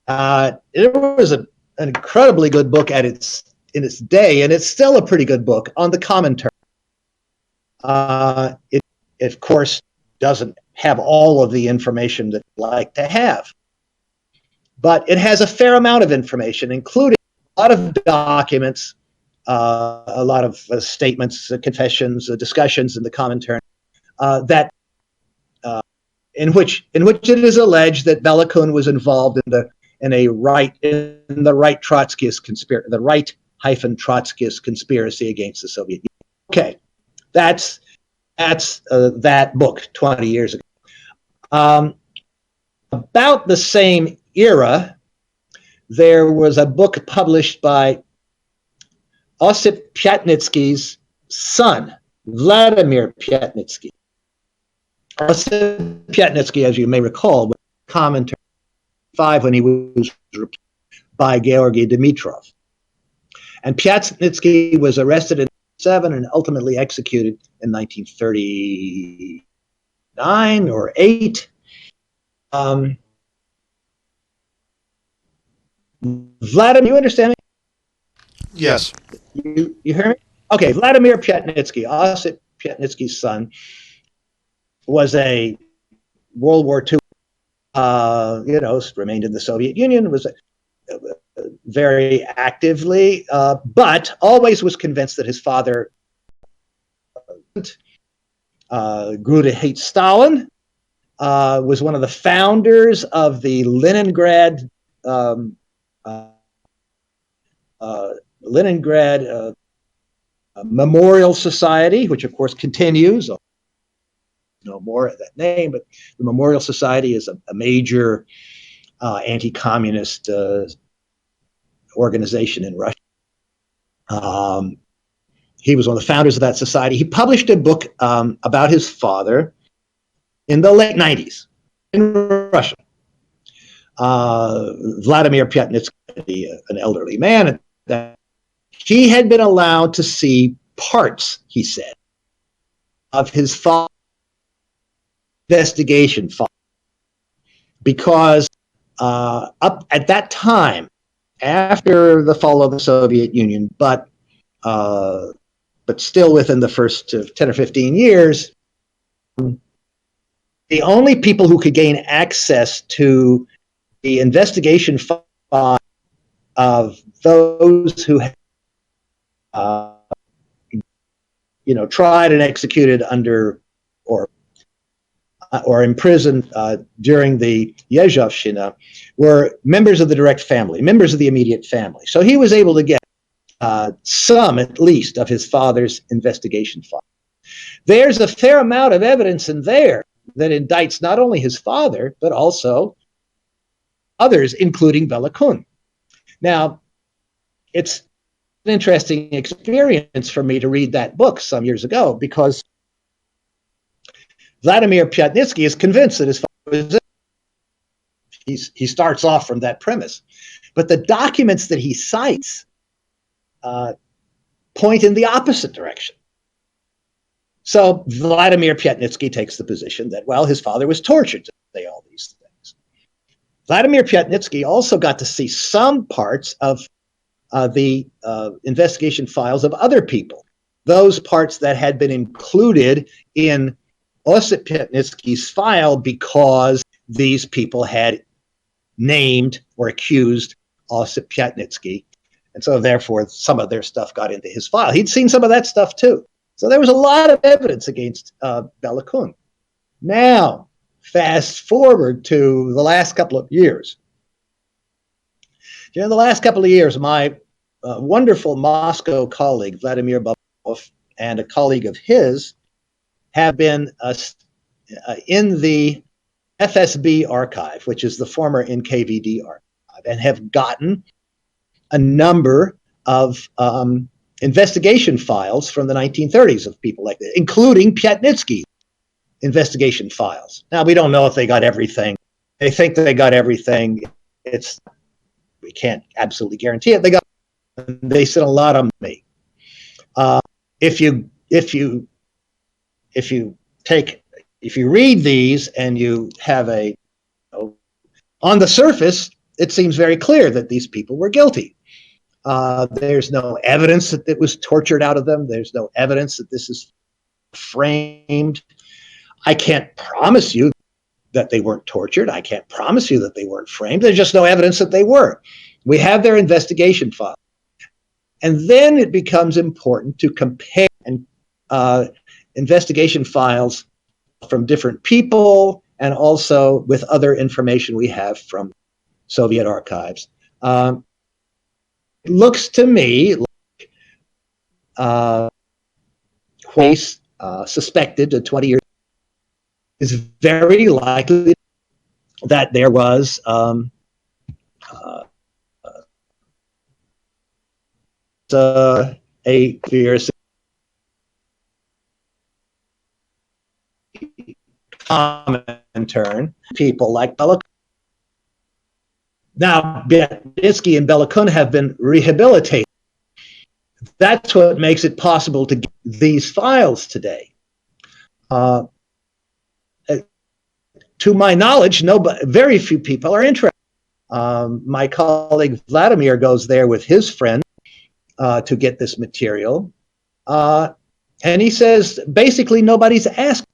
It was an incredibly good book in its day, and it's still a pretty good book on the Comintern. It of course doesn't have all of the information that I'd like to have, but it has a fair amount of information, including a lot of documents, a lot of statements, confessions, discussions in the Comintern that. In which it is alleged that Belakun was involved in the right Trotskyist conspiracy, the right-Trotskyist conspiracy against the Soviet Union. Okay, that's that book 20 years ago. About the same era, there was a book published by Osip Pyatnitsky's son, Vladimir Pyatnitsky. Osip Pyatnitsky, as you may recall, was commentary 5 when he was replaced by Georgy Dimitrov. And Pyatnitsky was arrested in 1907 and ultimately executed in 1939 or 8. Vladimir, you understand me? Yes. You hear me? Okay, Vladimir Pyatnitsky, Osip Pyatnitsky's son, was a World War II, remained in the Soviet Union, was very actively, but always was convinced that his father grew to hate Stalin, was one of the founders of the Leningrad Memorial Society, which of course continues. No more of that name, but the Memorial Society is a major anti-communist organization in Russia. He was one of the founders of that society. He published a book about his father in the late 90s in Russia. Vladimir Pyatnitsky, an elderly man, he had been allowed to see parts, he said, of his father's investigation file, because up at that time, after the fall of the Soviet Union, but still within the first 10 or 15 years, the only people who could gain access to the investigation file of those who had tried and executed under or imprisoned during the yejav were members of the direct family, members of the immediate family. So he was able to get some, at least, of his father's investigation file. There's a fair amount of evidence in there that indicts not only his father, but also others, including Bela Kun. Now, it's an interesting experience for me to read that book some years ago, because Vladimir Pyatnitsky is convinced that his father was it. He starts off from that premise. But the documents that he cites point in the opposite direction. So Vladimir Pyatnitsky takes the position that, well, his father was tortured to say all these things. Vladimir Pyatnitsky also got to see some parts of the investigation files of other people, those parts that had been included in Osip Pyatnitsky's file because these people had named or accused Osip Pyatnitsky. And so therefore some of their stuff got into his file. He'd seen some of that stuff too. So there was a lot of evidence against Bela Kun. Now, fast forward to the last couple of years. During the last couple of years, my wonderful Moscow colleague, Vladimir Babov, and a colleague of his have been in the FSB archive, which is the former NKVD archive, and have gotten a number of investigation files from the 1930s of people like that, including Pyatnitsky investigation files. Now, we don't know if they got everything. They think that they got everything. We can't absolutely guarantee it. They sent a lot of money. If you read these and you have on the surface, it seems very clear that these people were guilty. There's no evidence that it was tortured out of them. There's no evidence that this is framed. I can't promise you that they weren't tortured. I can't promise you that they weren't framed. There's just no evidence that they were. We have their investigation file. And then it becomes important to compare investigation files from different people and also with other information we have from Soviet archives. It looks to me like case suspected to 20 years is very likely that there was a fierce Comintern, people like Bellakun. Now, Betsky and Bellakun have been rehabilitated. That's what makes it possible to get these files today. To my knowledge, very few people are interested. My colleague Vladimir goes there with his friend to get this material. And he says, basically, nobody's asking.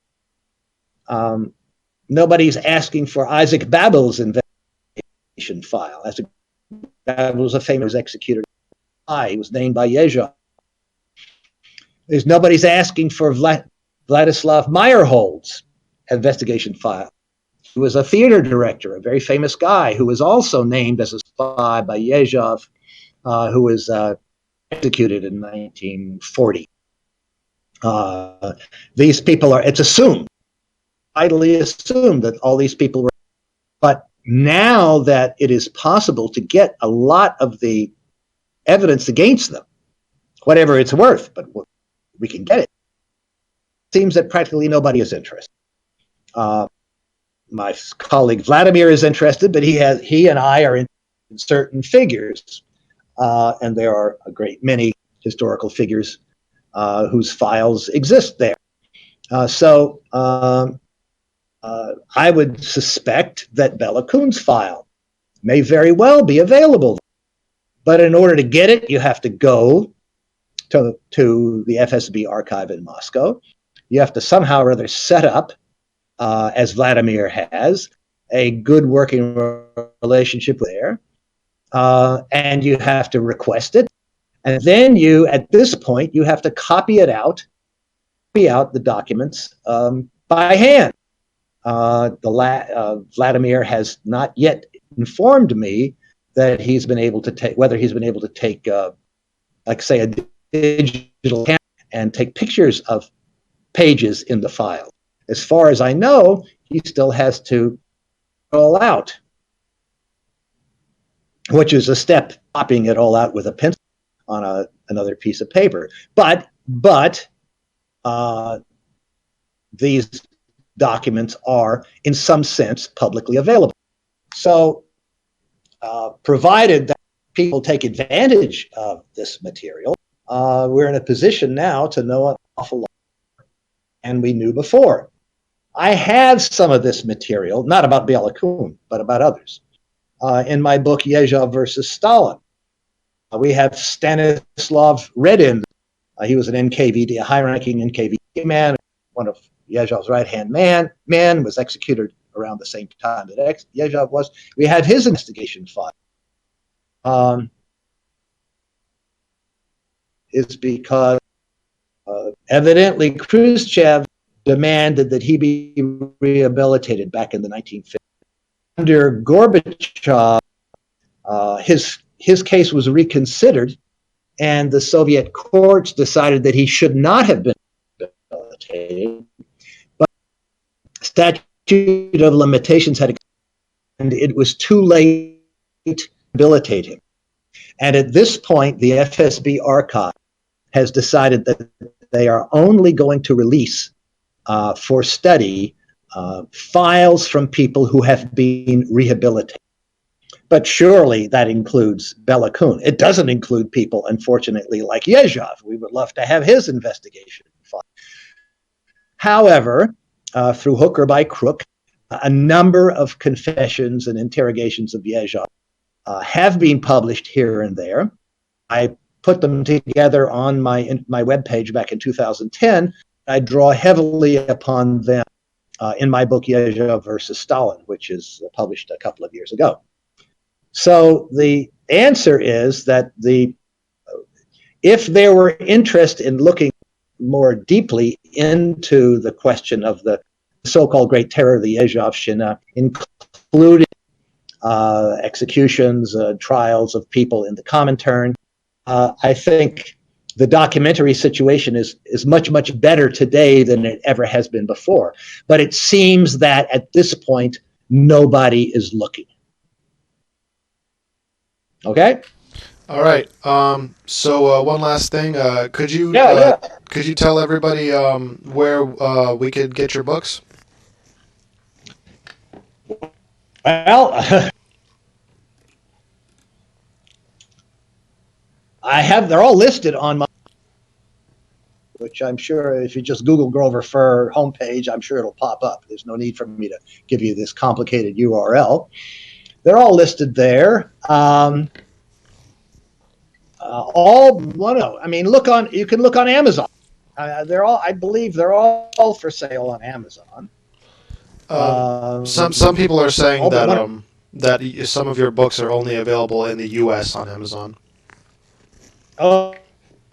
Nobody's asking for Isaac Babel's investigation file. Isaac Babel was a famous executor. He was named by yejav. Nobody's asking for Vladislav Meyerhold's investigation file. He was a theater director, a very famous guy who was also named as a spy by yejav, who was executed in 1940. These people it's assumed, idly assumed, that all these people were, but now that it is possible to get a lot of the evidence against them, whatever it's worth, but we can get it, seems that practically nobody is interested. My colleague Vladimir is interested, but he and I are in certain figures, and there are a great many historical figures whose files exist there. So I would suspect that Bellakun's file may very well be available. But in order to get it, you have to go to the FSB archive in Moscow. You have to somehow or other set up, as Vladimir has, a good working relationship there. And you have to request it. And then at this point, you have to copy out the documents by hand. Vladimir has not yet informed me that he's been able to take, like say, a digital camera and take pictures of pages in the file. As far as I know, he still has to roll out, which is a step, copying it all out with a pencil on another piece of paper. But these documents are, in some sense, publicly available. So, provided that people take advantage of this material, we're in a position now to know an awful lot more than we knew before. I have some of this material, not about Bellakun, but about others. In my book, Yejav versus Stalin, we have Stanislav Redin. He was an NKVD, a high-ranking NKVD man, one of Yejav's right-hand man, was executed around the same time that Yejav was. We have his investigation file. It's because evidently Khrushchev demanded that he be rehabilitated back in the 1950s. Under Gorbachev, his case was reconsidered, and the Soviet courts decided that he should not have been rehabilitated. But statute of limitations had expired, and it was too late to rehabilitate him. And at this point, the FSB archive has decided that they are only going to release for study files from people who have been rehabilitated. But surely that includes Bellakun. It doesn't include people, unfortunately, like yejav. We would love to have his investigation file. However, through hook or by crook, a number of confessions and interrogations of yejav have been published here and there. I put them together on my webpage back in 2010. I draw heavily upon them in my book, Yejav versus Stalin, which is published a couple of years ago. So the answer is that if there were interest in looking more deeply into the question of the so-called Great Terror of the Yejavshchina, including executions, trials of people in the Comintern, I think the documentary situation is much, much better today than it ever has been before. But it seems that at this point, nobody is looking. Okay? All right. So one last thing. Could you could you tell everybody where we could get your books? Well, they're all listed on my, which I'm sure if you just Google Grover Furr homepage, I'm sure it'll pop up. There's no need for me to give you this complicated URL. They're all listed there. You can look on Amazon. I believe they're all for sale on Amazon. Some people are saying that some of your books are only available in the U.S. on Amazon.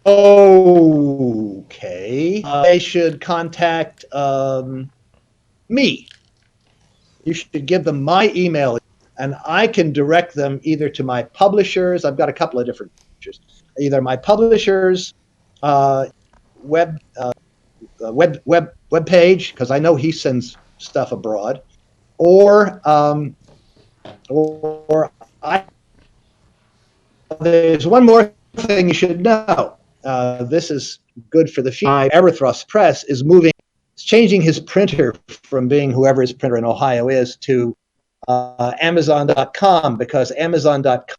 Okay. They should contact me. You should give them my email, and I can direct them either to my publishers. I've got a couple of different publishers. Either my publishers' web page, because I know he sends stuff abroad, or there's one more thing you should know. This is good for the future. Everthrust Press is changing his printer from being whoever his printer in Ohio is to Amazon.com, because Amazon.com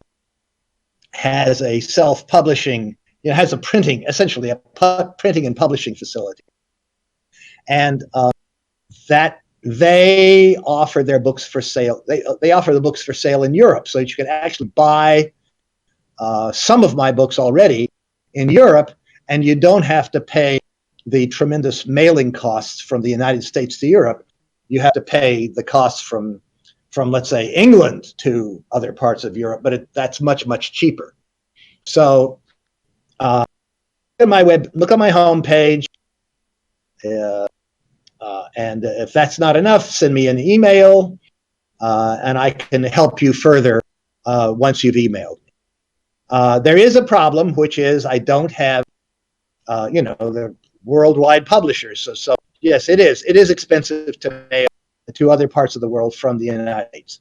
has a self-publishing, has a printing, essentially a printing and publishing facility. And that they offer their books for sale. They offer the books for sale in Europe, so that you can actually buy some of my books already in Europe, and you don't have to pay the tremendous mailing costs from the United States to Europe. You have to pay the costs from let's say England to other parts of Europe, but that's much, much cheaper. So look on my homepage, and if that's not enough, send me an email, and I can help you further once you've emailed me. There is a problem, which is I don't have, the worldwide publishers. So yes, it is expensive to mail to other parts of the world from the United States,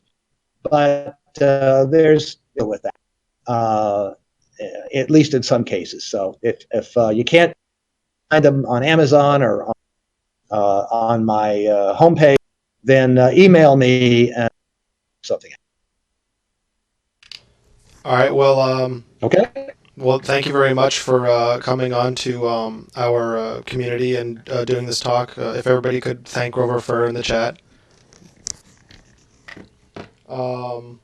but there's deal with that, at least in some cases. So if you can't find them on Amazon or on my homepage, then email me and something. All right. Well. Okay. Well, thank you very much for coming on to our community and doing this talk. If everybody could thank Grover Furr in the chat. So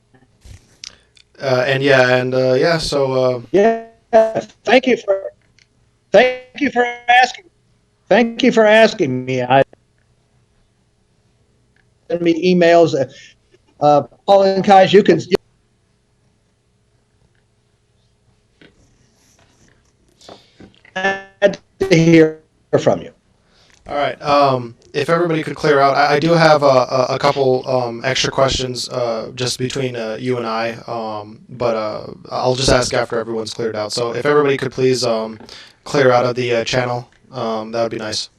thank you for asking me. I send me emails. Polinkazh, you can. Glad to hear from you. All right. If everybody could clear out, I do have a couple extra questions just between you and I, but I'll just ask after everyone's cleared out. So if everybody could please clear out of the channel, that would be nice.